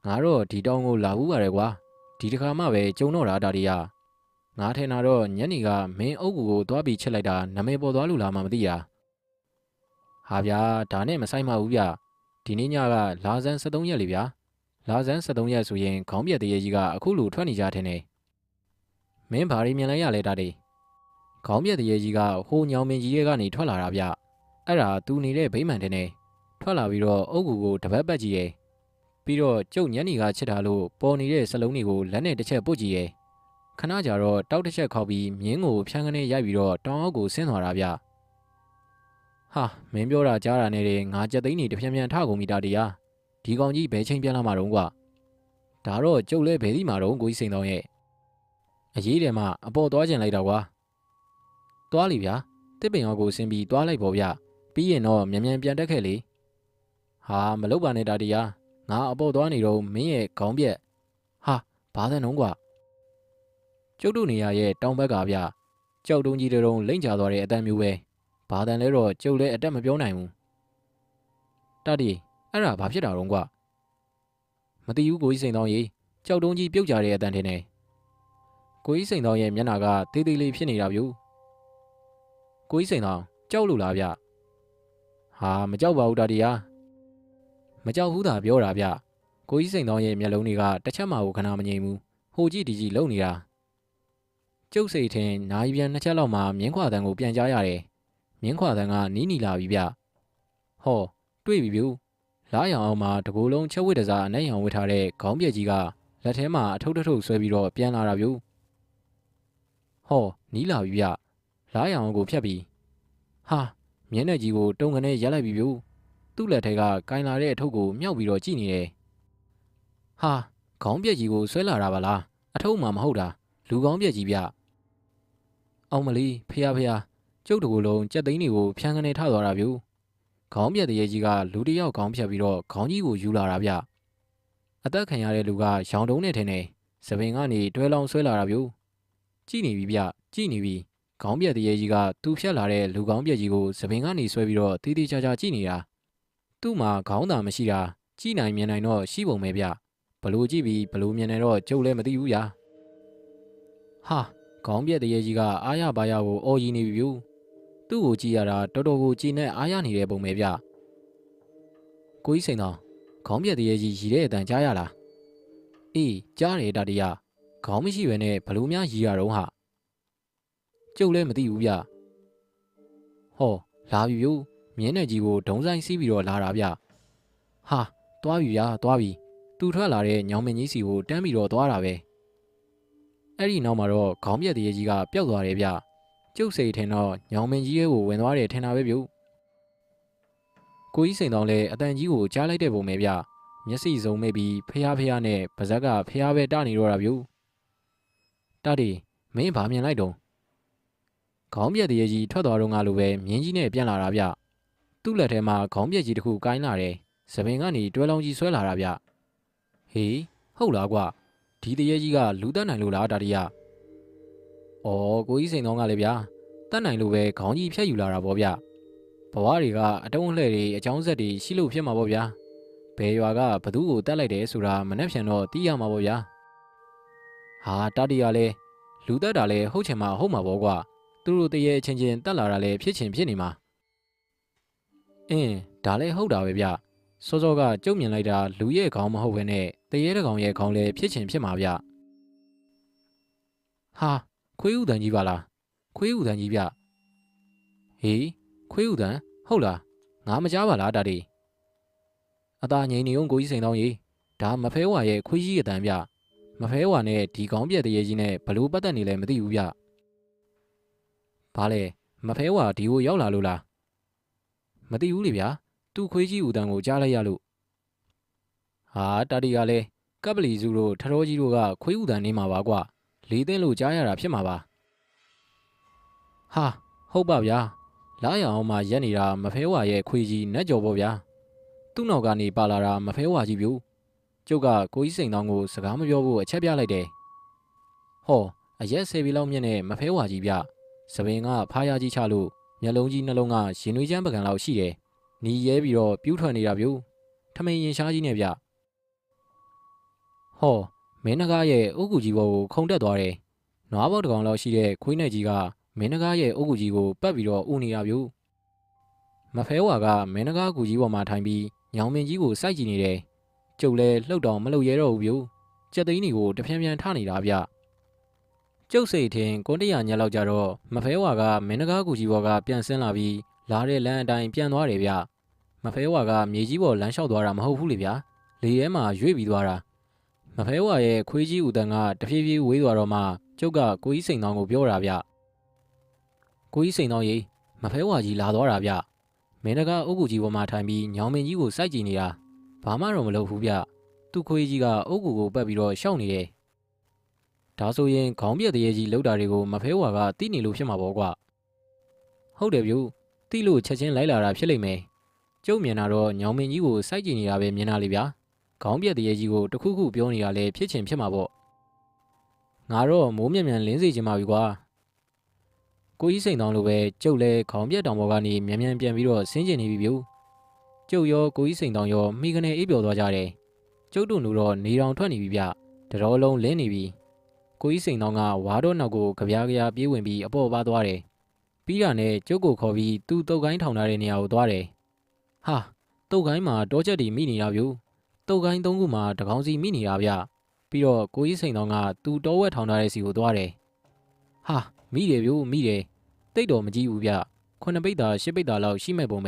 ငါတော့ဒီတောင်ကိုလာဘူးပါတယ်ကွာဒီတစ်ခါမှပဲကြုံတော့တာတည်းငါထင်တာတော့ညနေကမင်းအုပ်ကူကိုသွားပြီးချစ်လိုက်တာနမဲပေါ်သွားလို့လားမသိတာဟာဗျာဒါနဲ့မဆိုင်ပါဘူးဗျဒီနေ့ညကလာဇန်73ရက်လေဗျာလာဇန်73ရက်ဆိုရင်ခေါင်းပြက်တရေကြီးကအခုလိုထွက်နေကြတဲ့နေမင်းဘာတွေမြင်လိုက်ရလဲတည်းခေါင်းပြက်တရေကြီးကဟိုညောင်မင်းကြီးရဲ့ကနေထွက်လာတာဗျအဲ့ဒါသူနေတဲ့ဗိမာန်တဲ့နေထွက်လာပြီးတော့အုတ်ကူကိုတပတ်ပတ်ကြည့်ရဲ့ပြီးတော့ကျုပ်ညနေကချစ်တာလို့ပေါ်နေတဲ့စလုံးတွေကိုလက်နဲ့တစ်ချက်ပုတ်ကြည့်ရဲ့ခဏကြာတော့တောက်တစ်ချက်ခောက်ပြီးမြင်းကိုဖြန်းကနေရိုက်ပြီးတော့တောင်အောက်ကိုဆင်းသွားတာဗျဟာမင်းပြောတာကြားတာနဲ့ငါကြက်သိန်းနေတဖြန်းဖြန်းထကုန်မိတာတရားဒီကောင်ကြီးဘယ်ချိန်ပြန်လာမှာတော့ကွာဒါတော့ကျုပ်လဲဘယ်ဒီမှာတော့ကိုကြီးစိန်တော်ရဲ့အရေးတယ်မှအပေါ်သွားကျင်လိုက်တော့ကွာသွားလိဗျာတစ်ပင်ရောကိုဆင်းပြီးသွားလိုက်ပေါ့ဗျပြီးရင်တော့မြန်မြန်ပြန်တက်ခဲ့လေဟာမလုပ်ပါနဲ့တာတရားငါအပေါ်သွားနေတော့မင်းရဲ့ခေါင်းပြက်ဟာဘာသံတော့ကွာကျုပ်တို့နေရရဲ့တောင်ဘက်ကဗျကြောက်တုံးကြီးတုံးလိမ့်ချသွားတဲ့အတန်းမျိုးပဲဘာတန်လဲတော့ကျုပ်လည်းအတက်မပြောနိုင်ဘူးတတိအဲ့ဒါဘာဖြစ်တာတော့ကွာမသိဘူးကိုကြီးစိန်တောင်းကြီးကြောက်တုံးကြီးပြုတ်ကြတဲ့အတန်းထင်းနေကိုကြီးစိန်တောင်းရဲ့မျက်နှာကသေးသေးလေးဖြစ်နေတာဗျကိုကြီးစိန်တောင်းကြောက်လို့လားဗျဟာမကြောက်ပါဘူးတတိယာ မကြောက်ဘူးသာပြောတာဗျကိုကြီးစိန်တော်ရဲ့မျက်လုံးတွေကတစ်ချက်မှကိုခဏမငြိမ်ဘူးဟိုကြည့်ဒီကြည့်လုံနေတာကျုပ်စိတ်ထင်နိုင်ပြန်နှစ်ချက်လောက်မှမြင်းခွာတန်ကိုပြန်ကြားရတယ်မြင်းခွာတန်ကနီးနီလာပြီဗျဟောတွေ့ပြီဗျလားရောင်အောင်မှာတကူလုံးချက်ဝစ်တစားအနက်ရောင်ဝစ်ထားတဲ့ခေါင်းပြက်ကြီးကလက်ထဲမှာအထုပ်ထုပ်ဆွဲပြီးတော့ပြန်လာတာဗျဟောနီးလာပြီဗျလားရောင်အောင်ကိုဖြတ်ပြီးဟာမျက်နှာကြီးကိုတုံကနေရက်လိုက်ပြီဗျသူ့လက်ထဲကကင်လာတဲ့အထုပ်ကိုမြောက်ပြီးတော့ကြည့်နေတယ်ဟာခေါင်းပြက်ကြီးကိုဆွဲလာတာပါလားအထုပ်မှမဟုတ်တာလူကောင်းပြက်ကြီးဗျအောင်မလီဖះကျုပ်တကူလုံးကြက်သိန်းတွေကိုဖြန်းကနေထသွားတာဗျခေါင်းပြက်တရေကြီးကလူတစ်ယောက်ခေါင်းဖြတ်ပြီးတော့ခေါင်းကြီးကိုယူလာတာဗျအသက်ခံရတဲ့လူကရောင်တုံးနဲ့ထင်တယ်စပင်ကနေတွဲလောင်းဆွဲလာတာဗျကြည့်နေပြီဗျကြည့်နေပြီခေါင်းပြက်တရေကြီးကသူ့ဖြတ်လာတဲ့လူကောင်းပြက်ကြီးကိုစပင်ကနေဆွဲပြီးတော့တီးတီးချာချာကြည့်နေတာသူ့မှာခေါင်းသာမရှိတာကြည့်နိုင်မြင်နိုင်တော့ရှိပုံပဲဗျဘလို့ကြည့်ပြီးဘလို့မြင်နေတော့ကျုပ်လည်းမသိဘူးဗျဟာခေါင်းပြက်တရေကြီးကအားရပါရကိုအော်ကြီးနေပြီဗျသူ့ကိုကြည့်ရတာတော်တော်ကိုကြည်နဲ့အားရနေတဲ့ပုံပဲဗျကိုကြီးစိန်တော်ခေါင်းပြက်တရေကြီးရီတဲ့အတန်ကြားရလားအေးကြားတယ်တာတရခေါင်းမရှိဘဲနဲ့ဘလို့များရီရတော့ဟာကျုပ်လည်းမသိဘူးဗျဟောလာပြီဗျမြင်းနဲ့ကြီးကိုဒုံဆိုင်စီးပြီးတော့လာတာဗျဟာသွားပြီဗျာသွားပြီသူထွက်လာတဲ့ညောင်မင်းကြီးစီကိုတန်းပြီးတော့သွားတာပဲအဲ့ဒီနောက်မှာတော့ခေါင်းပြက်တရေကြီးကပျောက်သွားတယ်ဗျကျုပ်စိတ်ထင်တော့ညောင်မင်းကြီးရဲ့ကိုဝင်သွားတယ်ထင်တာပဲဗျကိုကြီးစိန်တော်လည်းအတန်ကြီးကိုကြားလိုက်တဲ့ပုံပဲဗျမျက်စိစုံမိတ်ပြီးဖះနဲ့ပါဇက်ကဖះပဲတနေတော့တာဗျတတိမင်းဘာမြင်လိုက်တော့ခေါင်းပြက်တရေကြီးထွက်သွားတော့ငါလိုပဲမြင်းကြီးနဲ့ပြန်လာတာဗျသူ့လက်ထဲမှာခေါင်းပြက်ကြီးတစ်ခုကိုင်းလာတယ်စပင်ကနေတွဲလောင်းကြီးဆွဲလာတာဗျဟေးဟုတ်လားကွာဒီတရေကြီးကလူတက်နိုင်လို့လားတာတရအော်ကိုကြီးစိန်တော်ကလည်းဗျာတက်နိုင်လို့ပဲခေါင်းကြီးဖြတ်ယူလာတာပေါ့ဗျဘဝတွေကအတုံးအလှဲ့တွေအကြောင်းဆက်တွေရှိလို့ဖြစ်မှာပေါ့ဗျာဘယ်ရွာကဘသူ့ကိုတက်လိုက်တယ်ဆိုတာမနှက်ဖြန်တော့သိရမှာပေါ့ဗျာဟာတာတရလည်းလူတက်တာလည်းဟုတ်ချင်မှဟုတ်မှာပေါ့ကွာသူတို့တရေချင်းချင်းတက်လာတာလည်းဖြစ်ချင်ဖြစ်နေမှာဒါလည်းဟုတ်တာပဲဗျစောစောကကျုပ်မြင်လိုက်တာလူရဲ့ခေါင်းမဟုတ်ဘဲနဲ့တရေတကောင်ရဲ့ခေါင်းလည်းဖြစ်ချင်ဖြစ်မှာဗျဟာခွေးဥတန်ကြီးပါလားခွေးဥတန်ကြီးဗျဟေးခွေးဥတန်ဟုတ်လားငါမကြားပါလားတာတီအသာငိမ့်နေုံကိုကြီးစိန်တောင်းကြီးဒါမဖဲဝါရဲ့ခွေးကြီးအတန်ဗျမဖဲဝါနဲ့ဒီကောင်းပြက်တရေကြီးနဲ့ဘလို့ပတ်သက်နေလဲမသိဘူးဗျဘာလဲမဖဲဝါဒီကိုရောက်လာလို့လားမသိဘူးလေဗျာသူ့ခွေးကြီးဥတန်ကိုကြားလိုက်ရလို့ဟာတာတီကလည်းကပ်ပလီစုတို့ထတော်ကြီးတို့ကခွေးဥတန်နေမှာပါကွာလေးသိန်းလို့ကြားရတာဖြစ်မှာပါဟာဟုတ်ပါဗျာလားရအောင်မှရက်နေတာမဖဲဝါရဲ့ခွေးကြီးနတ်ကြော်ပေါ့ဗျာသူ့နောက်ကနေပါလာတာမဖဲဝါကြီးပြူကျုပ်ကကိုကြီးစိန်တောင်းကိုစကားမပြောဖို့အချက်ပြလိုက်တယ်ဟောအရက်10ပြီလောက်မြင့်နဲ့မဖဲဝါကြီးဗျစပင်ကဖားရကြီးချလို့မျက်လုံးကြီးနှလုံးကရင်နွေးချမ်းပကံလောက်ရှိတယ်နီရဲပြီးတော့ပြူးထွက်နေတာပြူထမိန်ရင်ရှားကြီးနဲ့ဗျဟောမင်းနဂါးရဲ့အုတ်ကူကြီးဘောကိုခုံတက်သွားတယ်နွားဘောက်တကောင်လောက်ရှိတဲ့ခွေးနဲ့ကြီးကမင်းနဂါးရဲ့အုတ်ကူကြီးကိုပတ်ပြီးတော့ဥနေရပြူမဖဲဝါကမင်းနဂါးကူကြီးပေါ်မှာထိုင်ပြီးညောင်မင်းကြီးကိုစိုက်ကြည့်နေတယ်ကျုပ်လည်းလှုပ်တောင်မလှုပ်ရဲတော့ဘူးပြူကြက်သိန်းတွေကိုတဖြန်းဖြန်းထနေတာဗျကျုပ်စိတ်ထင်ကွန်တရညက်လောက်ကြတော့မဖဲဝါကမင်းနဂါးကူကြီးဘောကပြန်ဆင်းလာပြီးလာတဲ့လမ်းအတိုင်းပြန်သွားတယ်ဗျမဖဲဝါကမြေကြီးပေါ်လမ်းလျှောက်သွားတာမဟုတ်ဘူးလေဗျာလေထဲမှာရွေ့ပြီးသွားတာမဖဲဝါရဲ့ခွေးကြီးဦးတန်ကတဖြည်းဖြည်းဝေးသွားတော့မှကျုပ်ကကိုကြီးစိန်တောင်းကိုပြောတာဗျကိုကြီးစိန်တောင်းရေမဖဲဝါကြီးလာသွားတာဗျမင်းနဂါးအုတ်ကူကြီးပေါ်မှာထိုင်ပြီးညောင်မင်းကြီးကိုစိုက်ကြည့်နေတာဘာမှတော့မလုပ်ဘူးဗျသူ့ခွေးကြီးကအုတ်ကူကိုပတ်ပြီးတော့ရှောက်နေတယ်ဒါဆိုရင်ခေါင်းပြက်တရေကြီးလှုပ်တာတွေကိုမဖဲဝါကသိနေလို့ဖြစ်မှာပေါ့ကွာဟုတ်တယ်ဗျသိလို့ချက်ချင်းလိုက်လာတာဖြစ်လိမ့်မယ်ကျုပ်မြင်တာတော့ညောင်မင်းကြီးကိုစိုက်ကြည့်နေတာပဲမြင်တာလေဗျာခေါင်းပြက်တရေကြီးကိုတခုခုပြောနေတာလဲဖြစ်ချင်ဖြစ်မှာပေါ့ငါတော့မိုးမြမြန်လင်းစေချင်ပါပြီကွာကိုကြီးစိန်တောင်းလိုပဲကျုပ်လဲခေါင်းပြက်တောင်ပေါ်ကနေမြန်မြန်ပြန်ပြီးတော့ဆင်းကျင်နေပြီဗျကျုပ်ရောကိုကြီးစိန်တောင်းရောမိကနေအိပ်ပျော်သွားကြတယ်ကျုပ်တို့လူတော့နေတောင်ထွက်နေပြီဗျတတော်လုံးလင်းနေပြီကိုကြီးစိန်တောင်းကဝါတော့နောက်ကိုကြပြားပြေးဝင်ပြီးအပေါ်ပါသွားတယ်ပြီးတာနဲ့ကျုပ်ကိုခေါ်ပြီးသူ့တုတ်ကိုင်းထောင်ထားတဲ့နေရာကိုသွားတယ်ဟာသူ တုတ်ကိုင်းမှာတောချက်တွေမိနေတာဗျို့တုတ်ကိုင်း3ခုမှာတကောင်စီမိနေတာဗျပြီးတော့ကိုကြီးစိန်တော်ကသူ့တောဝက်ထောင်ထားတဲ့စီကိုသွားတယ်ဟာမိတယ်ဗျို့မိတယ်တိတ်တော်မကြည့်ဘူးဗျ9ပိတ်တာ10ပိတ်တာလောက်ရှိမဲ့ပုံပဲ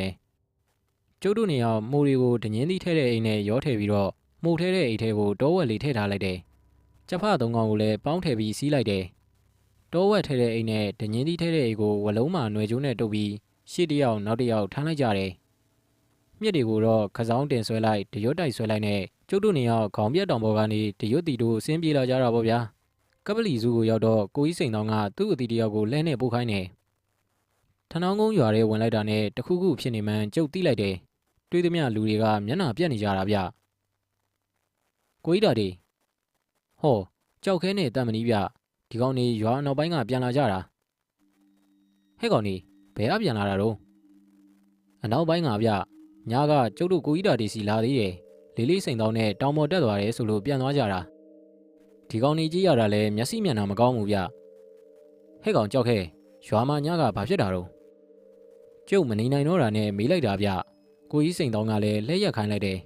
ကျုပ်တို့နေရာမိုးတွေကိုဒညင်းသီးထဲတဲ့အိမ်နဲ့ရောထည့်ပြီးတော့မိုးထဲတဲ့အိမ်ထဲကိုတောဝက်လေးထည့်ထားလိုက်တယ်ကျဖ3ကောင်ကိုလည်းပေါင်းထည့်ပြီးစီးလိုက်တယ်တောဝက်ထဲတဲ့အိမ်နဲ့ဒညင်းသီးထဲတဲ့အိမ်ကိုဝလုံးမှာຫນွယ်ကျိုးနဲ့တုပ်ပြီးရှေ့တစ်ယောက်နောက်တစ်ယောက်ထမ်းလိုက်ကြတယ်မြစ်တွေကိုတော့ခစောင်းတင်ဆွဲလိုက်တရွတ်တိုက်ဆွဲလိုက်နဲ့ကျုပ်တို့နေရာခေါင်းပြက်တောင်ပေါ်ကနေတရွတ်တီတို့ဆင်းပြေးလာကြတာပေါ့ဗျာကပလီစုကိုရောက်တော့ကိုကြီးစိန်တော်ကသူ့အတီတယောက်ကိုလဲနဲ့ပို့ခိုင်းတယ်ထနောင်းကုန်းရွာထဲဝင်လိုက်တာနဲ့တခုခုဖြစ်နေမှန်းကျုပ်သိလိုက်တယ်တွေးသမျှလူတွေကမျက်နှာပြက်နေကြတာဗျကိုကြီးတာဒီဟောကြောက်ခဲနဲ့တန်မနီးဗျဒီကောင်နေရွာနောက်ပိုင်းကပြန်လာကြတာဟဲ့ကောင်နေဘယ်အပြန်လာတာတော့အနောက်ပိုင်းကဗျညာကကျုပ်တို့ကိုကြီးတာဒီစီလာသေးတယ်လေးလေးစိန်တောင်းနဲ့တောင်ပေါ်တက်သွားတယ်ဆိုလို့ပြန်သွားကြတာဒီကောင်နေကြည့်ရတာလဲမျက်စိမျက်နှာမကောင်းဘူးဗျဟဲ့ကောင်ကြောက်ခဲရွာမှာညာကဘာဖြစ်တာတော့ကျုပ်မနေနိုင်တော့တာနဲ့မေးလိုက်တာဗျကိုကြီးစိန်တောင်းကလည်းလှည့်ရက်ခိုင်းလိုက်တယ်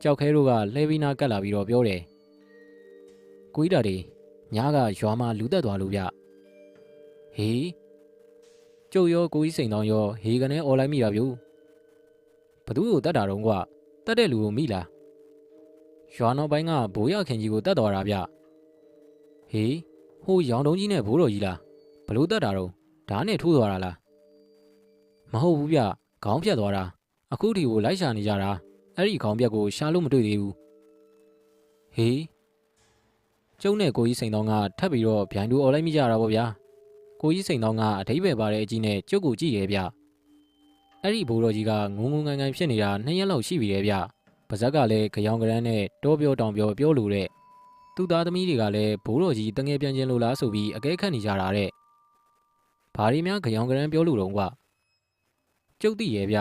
ကြောက်ခဲတို့ကလှဲပြီးနာကတ်လာပြီးတော့ပြောတယ်ကိုကြီးတာဒီညာကရွာမှာလူတက်သွားလို့ဗျဟေးကျုပ်ရောကိုကြီးစိန်တောင်းရောဟေကနေអော်လိုက်မိတာဗျို့ဘသူ့ကိုတတ်တာတော့ကွာတတ်တဲ့လူကိုမိလားရွာနောက်ပိုင်းကဘိုးရခင်ကြီးကိုတတ်တော်တာဗျဟေးဟိုရောင်တုံးကြီးနဲ့ဘိုးတော်ကြီးလားဘလို့တတ်တာတော့ဓာတ်နဲ့ထိုးသွားတာလားမဟုတ်ဘူးဗျခေါင်းပြတ်သွားတာအခုဒီကိုလိုက်ရှာနေကြတာအဲ့ဒီခေါင်းပြတ်ကိုရှာလို့မတွေ့သေးဘူးဟေးကျုံနဲ့ကိုကြီးစိန်တောင်းကထပ်ပြီးတော့ဗျိုင်းတူអော်လိုက်မိကြတာပေါ့ဗျာကိုကြီးစိန်တောင်းကအထိပ္ပယ်ပါတဲ့အကြီးနဲ့ကျုပ်ကိုကြည့်ရဲဗျအဲ့ဒီဘိုးတော်ကြီးကငုံငုံငိုင်ငိုင်ဖြစ်နေတာ2ရက်လောက်ရှိပြီလေဗျပါဇက်ကလည်းကြောင်ကရမ်းနဲ့တောပြောတောင်ပြောပြောလို့တဲ့သူ့သားသမီးတွေကလည်းဘိုးတော်ကြီးတငယ်ပြန်ချင်းလို့လားဆိုပြီးအကဲခတ်နေကြတာတဲ့ဘာတွေများကြောင်ကရမ်းပြောလို့တော့ကွာကျုပ်သိရဲ့ဗျ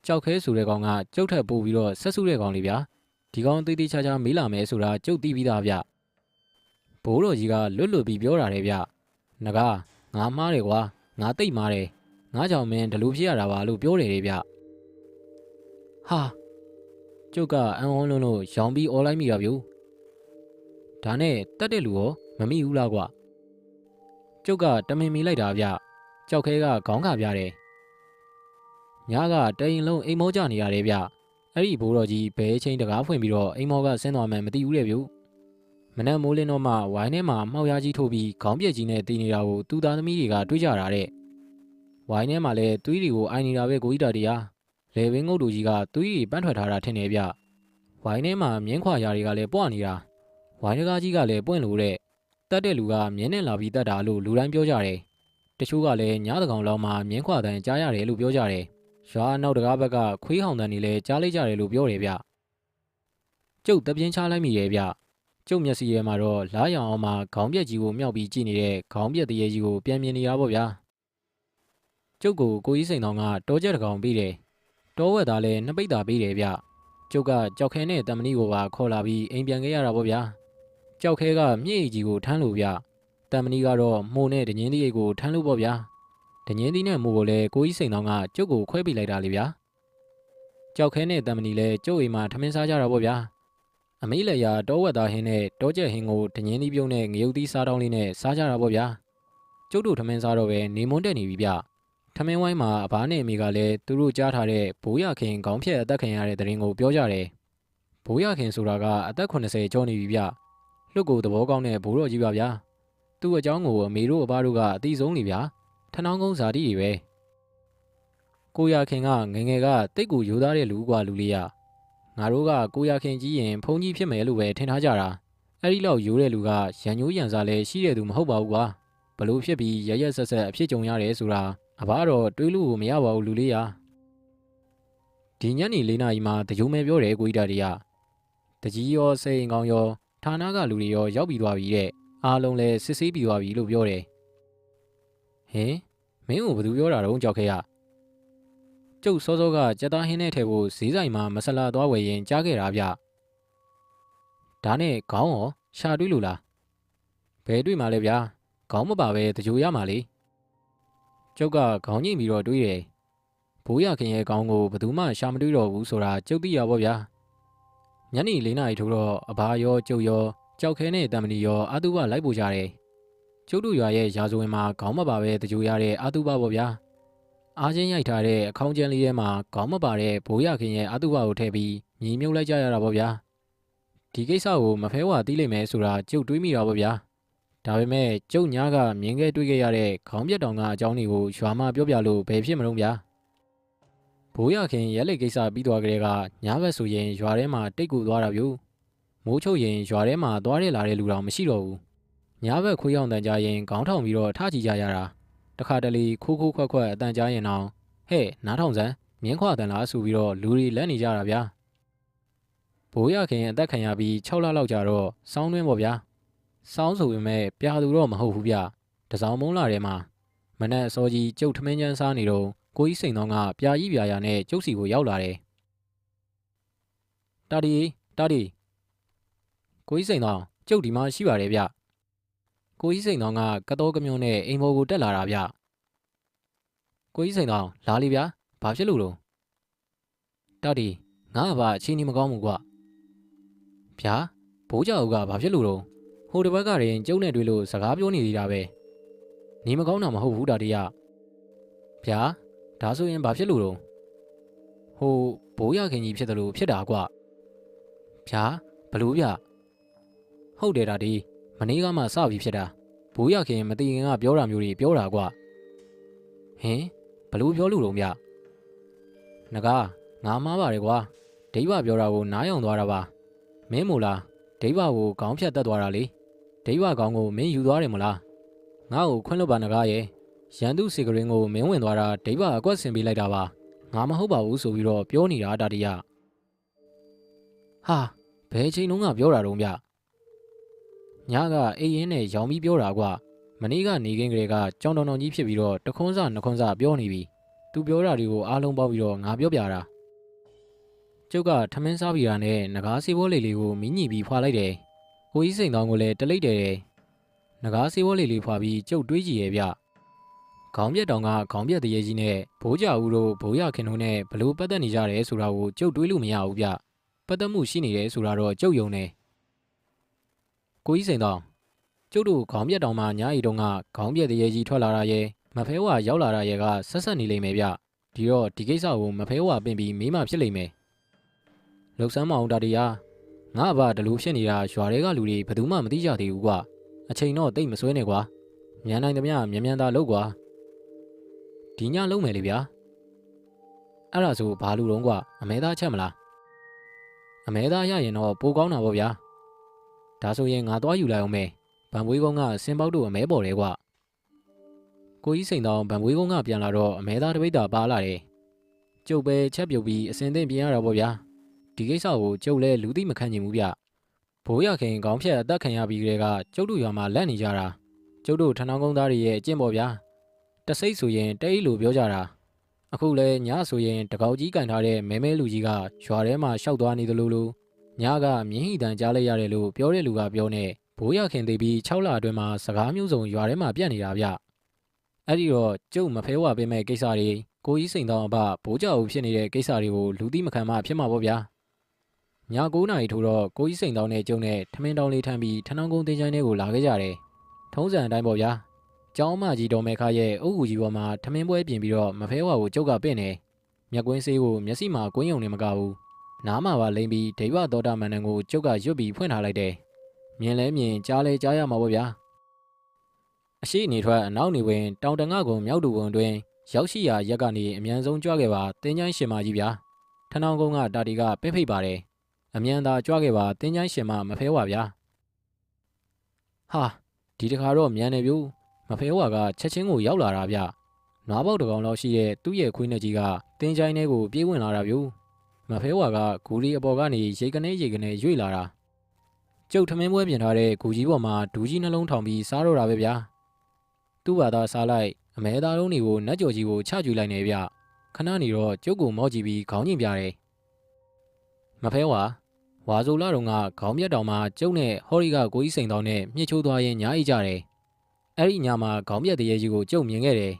ကြောက်ခဲဆိုတဲ့ကောင်ကကျုပ်ထက်ပို့ပြီးတော့ဆက်စုတဲ့ကောင်လေးဗျာဒီကောင်သေးသေးချာချာမေးလာမယ်ဆိုတာကျုပ်သိပြီးသားဗျဘိုးတော်ကြီးကလွတ်လွတ်ပြီးပြောတာတဲ့ဗျငကားငါမှားတယ်ကွာငါတိတ်မှားတယ်ငါကြောင့်မင်းဒီလိုဖြစ်ရတာပါလို့ပြောတယ်လေဗျဟာကျုပ်ကအံ့ဩလုံးလို့ရောင်ပြီးអော်လိုက်မိတာဗျို့ဒါနဲ့တက်တဲ့လူရောမမိဘူးလားကွာကျုပ်ကတမင်မိလိုက်တာဗျကြောက်ခဲကခေါင်းခါပြတယ်ညာကတရင်လုံးအိမ်မောကြနေရတယ်ဗျအဲ့ဒီဘိုးတော်ကြီးဘဲချင်းတကားဖွင့်ပြီးတော့အိမ်မောကဆင်းသွားမှန်းမသိဘူးလေဗျို့မနက်မိုးလင်းတော့မှဝိုင်းထဲမှာမှောက်ရကြီးထိုးပြီးခေါင်းပြက်ကြီးနဲ့တီးနေတာကိုသူ့သားသမီးတွေကတွေးကြတာတဲ့ဝိုင်းထဲမှာလည်းသွေးတွေကိုအိုင်နေတာပဲကိုကြီးတာတရားလေဝင်းငုတ်တို့ကြီးကသွေးတွေပန်းထွက်ထားတာထင်တယ်ဗျဝိုင်းထဲမှာမြင်းခွာရာတွေကလည်းပွားနေတာဝိုင်းတကားကြီးကလည်းပွင့်လို့တဲ့တတ်တဲ့လူကမြင်းနဲ့လာပြီးတတ်တာလို့လူတိုင်းပြောကြတယ်တချို့ကလည်းညတကောင်လောက်မှမြင်းခွာတန်ကြားရတယ်လို့ပြောကြတယ်ရွာနောက်တကားဘက်ကခွေးဟောင်တန်တွေလည်းကြားလိုက်ကြတယ်လို့ပြောတယ်ဗျကျုပ်တပြင်းချလိုက်မိရဲ့ဗျကျုပ်မျက်စိထဲမှာတော့လားရောင်အောင်မှာခေါင်းပြက်ကြီးကိုမြောက်ပြီးကြည့်နေတဲ့ခေါင်းပြက်တရေကြီးကိုပြန်မြင်နေရပါဗျာကျုပ်ကိုကြီးစိန်တော်ကတောချက်တကောင်ပေးတယ်တောဝက်သားလည်း2ပိတ်တာပေးတယ်ဗျကျုပ်ကကြောက်ခဲနဲ့တမဏိကိုပါခေါ်လာပြီးအိမ်ပြန်ခဲ့ရတာပေါ့ဗျာကြောက်ခဲကမြင့်ကြီးကိုထမ်းလို့ဗျတမဏိကတော့မိုးနဲ့ဒညင်းသီးအိတ်ကိုထမ်းလို့ပေါ့ဗျာဒညင်းသီးနဲ့မိုးကိုလည်းကိုကြီးစိန်တော်ကကျုပ်ကိုခွဲပေးလိုက်တာလေဗျာကြောက်ခဲနဲ့တမဏိလည်းကျုပ်အိမ်မှာထမင်းစားကြတာပေါ့ဗျာအမေးလက်ရာတောဝက်သားဟင်းနဲ့တောချက်ဟင်းကိုဒညင်းသီးပြုံးနဲ့ငရုတ်သီးစားတောင်းလေးနဲ့စားကြတာပေါ့ဗျာကျုပ်တို့ထမင်းစားတော့ပဲနေမွန်းတက်နေပြီဗျထမင်းဝိုင်းမှာအဘားနဲ့အမေကလည်းသူတို့ကြားထားတဲ့ဘိုးရခင်ခေါင်းဖြတ်အသက်ခံရတဲ့တဲ့ရင်ကိုပြောကြတယ်ဘိုးရခင်ဆိုတာကအသက်80ကျော်နေပြီဗျလွတ်ကိုသဘောကောင်းတဲ့ဘိုးတော်ကြီးပါဗျာသူ့အကြောင်းကိုအမေတို့အဘတို့ကအသိဆုံးနေဗျာထနောင်းကုန်းဇာတိတွေပဲကိုရခင်ကငငယ်ကတိတ်ကိုယူသားတဲ့လူကွာလူလေးရငါတို့ကကိုရခင်ကြီးရင်ဖုန်ကြီးဖြစ်မယ်လို့ပဲထင်ထားကြတာအဲ့ဒီလောက်ယူတဲ့လူကရန်ညိုးရန်စားလဲရှိတဲ့သူမဟုတ်ပါဘူးကွာဘလို့ဖြစ်ပြီးရရက်ဆက်ဆက်အဖြစ်ကြုံရတယ်ဆိုတာအဘတော့တွေးလို့ကိုမရပါဘူးလူလေးရဒီညနေ4 နာရီမှာတကြိုမဲပြောတယ်ကိုကြီးတာတွေကတကြီးရောစိန်ကောင်းရောဌာနကလူတွေရောရောက်ပြီးသွားပြီတဲ့အားလုံးလည်းစစ်ဆေးပြီးသွားပြီလို့ပြောတယ်ဟင်မင်းကိုဘယ်သူပြောတာတော့ကြောက်ခဲရကျုပ်စောစောကကြက်သားဟင်းနဲ့ထဲဖို့ဈေးဆိုင်မှာမဆလာသွားဝယ်ရင်ကြားခဲ့တာဗျဒါနဲ့ခေါင်းရောရှာတွေးလို့လားဘယ်တွေးမှလဲဗျာခေါင်းမပါပဲတကြိုရမှာလေကျုပ်ကခေါင်းညိတ်ပြီးတော့တွေးတယ် ဘိုးရခင်ရဲ့ကောင်းကိုဘယ်သူမှရှာမတွေ့တော့ဘူးဆိုတာကျုပ်သိရပါဗျာညနေ4 နာရီထိုးတော့အဘာရောကျုပ်ရောကြောက်ခဲနဲ့တံမဏီရောအတုပလိုက်ပို့ကြတယ်ကျုပ်တို့ရွာရဲ့ရာဇဝင်မှာခေါင်းမပါပဲတကြိုရတဲ့အတုပပေါ့ဗျာအားချင်းရိုက်ထားတဲ့အခေါင်းကျန်းလေးထဲမှာခေါင်းမပါတဲ့ဘိုးရခင်ရဲ့အတုပကိုထည့်ပြီးညီမြုပ်လိုက်ကြရတာပေါ့ဗျာဒီကိစ္စကိုမဖဲဝါသိလိမ့်မယ်ဆိုတာကျုပ်တွေးမိတာပေါ့ဗျာဒါပေမဲ့ကျုပ်ညားကမြင်ခဲ့တွေ့ခဲ့ရတဲ့ခေါင်းပြတ်တောင်ကအကြောင်းတွေကိုရွာမှာပြောပြလို့ဘယ်ဖြစ်မလို့ဗျာဘိုးရခင်ရဲလက်ကိစ္စပြီးသွားကြတဲ့ကညဘက်ဆိုရင်ရွာထဲမှာတိတ်ကူသွားတာပြူမိုးချုပ်ရင်ရွာထဲမှာသွားရလာတဲ့လူတော်မရှိတော့ဘူးညဘက်ခွေးအောင်တန်ကြရင်ခေါင်းထောင်ပြီးတော့ထကြည့်ကြရတာတခါတလေခိုးခိုးခွက်ခွက်အတန်ကြားရင်တော့ဟဲ့နားထောင်စမ်းမြင်းခွာတန်လားဆိုပြီးတော့လူတွေလက်နေကြတာဗျာဘိုးရခင်အသက်ခံရပြီး6 လလောက်ကြာတော့စောင်းတွင်းပေါ့ဗျာစောင်းဆိုပေမဲ့ပြာသူတော့မဟုတ်ဘူးဗျတစောင်းမုံလာထဲမှာမနက်အစောကြီးကျုပ်ထမင်းချမ်းစားနေတော့ကိုကြီးစိန်တော်ကပြာကြီးပြာရနဲ့ကျုပ်စီကိုရောက်လာတယ်တာဒီကိုကြီးစိန်တော်ကျုပ်ဒီမှာရှိပါတယ်ဗျကိုကြီးစိန်တော်ကကတော်ကမျိုးနဲ့အိမ်ဘော်ကိုတက်လာတာဗျကိုကြီးစိန်တော်လာလေဗျာဘာဖြစ်လို့လို့တာဒီငါ့ဘာအချင်းကြီးမကောင်းဘူးကွဗျာဘိုးကြောက်ကဘာဖြစ်လို့တော့ဟိုတစ်ဘက်ကရင်ကျုံနဲ့တွေ့လို့စကားပြောနေသေးတာပဲနေမကောင်းတာမဟုတ်ဘူးတာတရဗျာဒါဆိုရင်ဘာဖြစ်လို့တော့ဟိုဘိုးရခင်ကြီးဖြစ်တယ်လို့ဖြစ်တာကွဗျာဘလို့ဗျဟုတ်တယ်တာဒီမနေ့ကမှစပြီးဖြစ်တာဘိုးရခင်မတိခင်ကပြောတာမျိုးတွေပြောတာကွဟင်ဘလို့ပြောလို့တော့ဗျငကားငါမှားပါတယ်ကွာဒိဗပြောတာကိုနားယောင်သွားတာပါမင်းမို့လားဒိဗကိုခေါင်းဖြတ်တက်သွားတာလေဒိဗခေါင်းကိုမင်းယူသွားတယ်မလားငါ့ကိုခွင့်လွှတ်ပါနဂါရဲ့ရန်သူစီကရင်ကိုမင်းဝင်သွားတာဒိဗအကွက်ဆင်ပေးလိုက်တာပါငါမဟုတ်ပါဘူးဆိုပြီးတော့ပြောနေတာတာတရဟာဘယ်ချိန်လုံးကပြောတာတော့ဗျညကအေးရင်နဲ့ရောင်ပြီးပြောတာကွာမနေ့ကနေခင်းကလေးကကြောင်တောင်ကြီးဖြစ်ပြီးတော့တခွန်းစနှခွန်းစပြောနေပြီသူပြောတာတွေကိုအားလုံးပေါက်ပြီးတော့ငါပြောပြတာကျုပ်ကထမင်းစားပြီးတာနဲ့ငကားစေဘောလေးကိုမင်းညီပြီးဖွာလိုက်တယ်ကိုကြီးစိန်တောင်ကိုလည်းတလိတ်တယ်ငကားစေဘောလေးဖွာပြီးကျုပ်တွေးကြည့်ရဲ့ဗျခေါင်းပြက်တောင်ကခေါင်းပြက်တရေကြီးနဲ့ဘိုးကြဦးတို့ဘိုးရခင်တို့နဲ့ဘလို့ပတ်သက်နေကြတယ်ဆိုတာကိုကျုပ်တွေးလို့မရဘူးဗျပတ်သက်မှုရှိနေတယ်ဆိုတာတော့ကျုပ်ယုံတယ်ကိုကြီးစိန်တောင်ကျုပ်တို့ခေါင်းပြက်တောင်မှညာရီတုံးကခေါင်းပြက်တရေကြီးထွက်လာတာရဲ့မဖဲဝါရောက်လာတာရဲ့ကဆက်ဆက်နေလိမ့်မယ်ဗျဒီတော့ဒီကိစ္စကိုမဖဲဝါပင်ပြီးမေးမှဖြစ်လိမ့်မယ်လှုပ်ဆန်းမအောင်တာတရားငါ့ဘာဒလူဖြစ်နေတာရွာတွေကလူတွေဘယ်သူမှမသိကြသေးဘူးကွာအချိန်တော့တိတ်မစွဲနဲ့ကွာမြန်နိုင်သမျှမြန်သာလုပ်ကွာဒီညလုံးမယ်လေဗျာအဲ့ဒါဆိုဘာလူတော့ကွာအမဲသားချက်မလားအမဲသားရရင်တော့ပိုကောင်းတာပေါ့ဗျာဒါဆိုရင်ငါသွားယူလိုက်အောင်မယ်ဗန်ပွေးကုန်းကစင်ပေါက်တို့အမဲပေါ်တယ်ကွာကိုကြီးစိန်တောင်ဗန်ပွေးကုန်းကပြန်လာတော့အမဲသားတပိတ်တာပါလာတယ်ကျုပ်ပဲချက်ပြုတ်ပြီးအစင်သင့်ပြင်ရတာပေါ့ဗျာဒီကိစ္စကိုကျုပ်လည်းလူသိမခံနိုင်ဘူးဗျဘိုးရခင်ခေါင်းဖြတ်အသက်ခံရပြီးကလေးကကျုပ်တို့ရွာမှာလက်နေကြတာကျုပ်တို့ထဏောင်းကုန်းသားတွေရဲ့အကျင့်ပေါ့ဗျာတစိတ်ဆိုရင်တိတ်လို့ပြောကြတာအခုလဲညဆိုရင်တကောက်ကြီးကန်ထားတဲ့မဲမဲလူကြီးကရွာထဲမှာရှောက်သွားနေသလိုလိုညကမြင်းဟီတန်ကြားလိုက်ရတယ်လို့ပြောတဲ့လူကပြောနေဘိုးရခင်သိပြီး6 လအတွင်းမှာစကားမျိုးစုံရွာထဲမှာပြတ်နေတာဗျအဲ့ဒီတော့ကျုပ်မဖဲဝါပေးမဲ့ကိစ္စတွေကိုကြီးစိန်တောင်အဘဘိုးကြောက်ဖြစ်နေတဲ့ကိစ္စတွေကိုလူသိမခံမှဖြစ်မှာပေါ့ဗျာည9 နာရီထိုးတော့ကိုကြီးစိန်တောင်နဲ့ကျုံနဲ့ထမင်းတောင်လေးထမ်းပြီးထဏောင်းကုန်းတင်ချိုင်းထဲကိုလာခဲ့ကြတယ်ထုံးစံအတိုင်းပေါ့ဗျာကျောင်းမကြီးတော်မဲခါရဲ့အုပ်ကူကြီးပေါ်မှာထမင်းပွဲပြင်ပြီးတော့မဖဲဝါကိုကျုပ်ကပင့်နေမြက်ကွင်းဆေးကိုမျက်စိမှာကွင်းယုံနေမကဘူးနားမှာပါလိမ့်ပြီးဒိဗတော်တာမန်နန်ကိုကျုပ်ကရွတ်ပြီးဖွင့်ထားလိုက်တယ်မြင်လဲမြင်ကြားလဲကြားရမှာပေါ့ဗျာအရှိအနေထွက်အနောက်နေဝင်တောင်တငါကုံမြောက်တူကုံတွင်ရောက်ရှိရာရက်ကနေအမြန်ဆုံးကြွခဲ့ပါတင်းချိုင်းရှင်မကြီးဗျာထဏောင်းကုန်းကတာတီကပဲ့ဖိတ်ပါတယ်အမြန်သာကြွခဲ့ပါတင်းချိုင်းရှင်မမဖဲဝါဗျာဟာဒီတခါတော့မြန်နေပြီမဖဲဝါကချက်ချင်းကိုရောက်လာတာဗျနွားပေါက်တကောင်လောက်ရှိတဲ့သူ့ရဲ့ခွေးနှက်ကြီးကတင်းချိုင်းထဲကိုပြေးဝင်လာတာဗျမဖဲဝါကဂူရီအပေါ်ကနေရေကနေရွေ့လာတာကျုပ်ထမင်းပွဲပြင်ထားတဲ့ဂူကြီးပေါ်မှာဒူးကြီးနှလုံးထောင်ပြီးစားတော့တာပဲဗျာသူ့ဘာသာစားလိုက်အမဲသားလုံးတွေကိုနတ်ကြော်ကြီးကိုချကြွလိုက်နေဗျခဏနေတော့ကျုပ်ကိုမော့ကြည့်ပြီးခေါင်းညင်ပြတယ်မဖဲဝါဝါဆိုလာတုံကခေါင်းမြတ်တောင်မှာကျုပ်နဲ့ဟော်ရီကကိုကြီးစိန်တောင်နဲ့မြစ်ချိုးသွားရင်ညားအိတ်ကြတယ်အဲ့ဒီညမှာခေါင်းမြတ်တရေကြီးကိုကျုပ်မြင်ခဲ့တယ်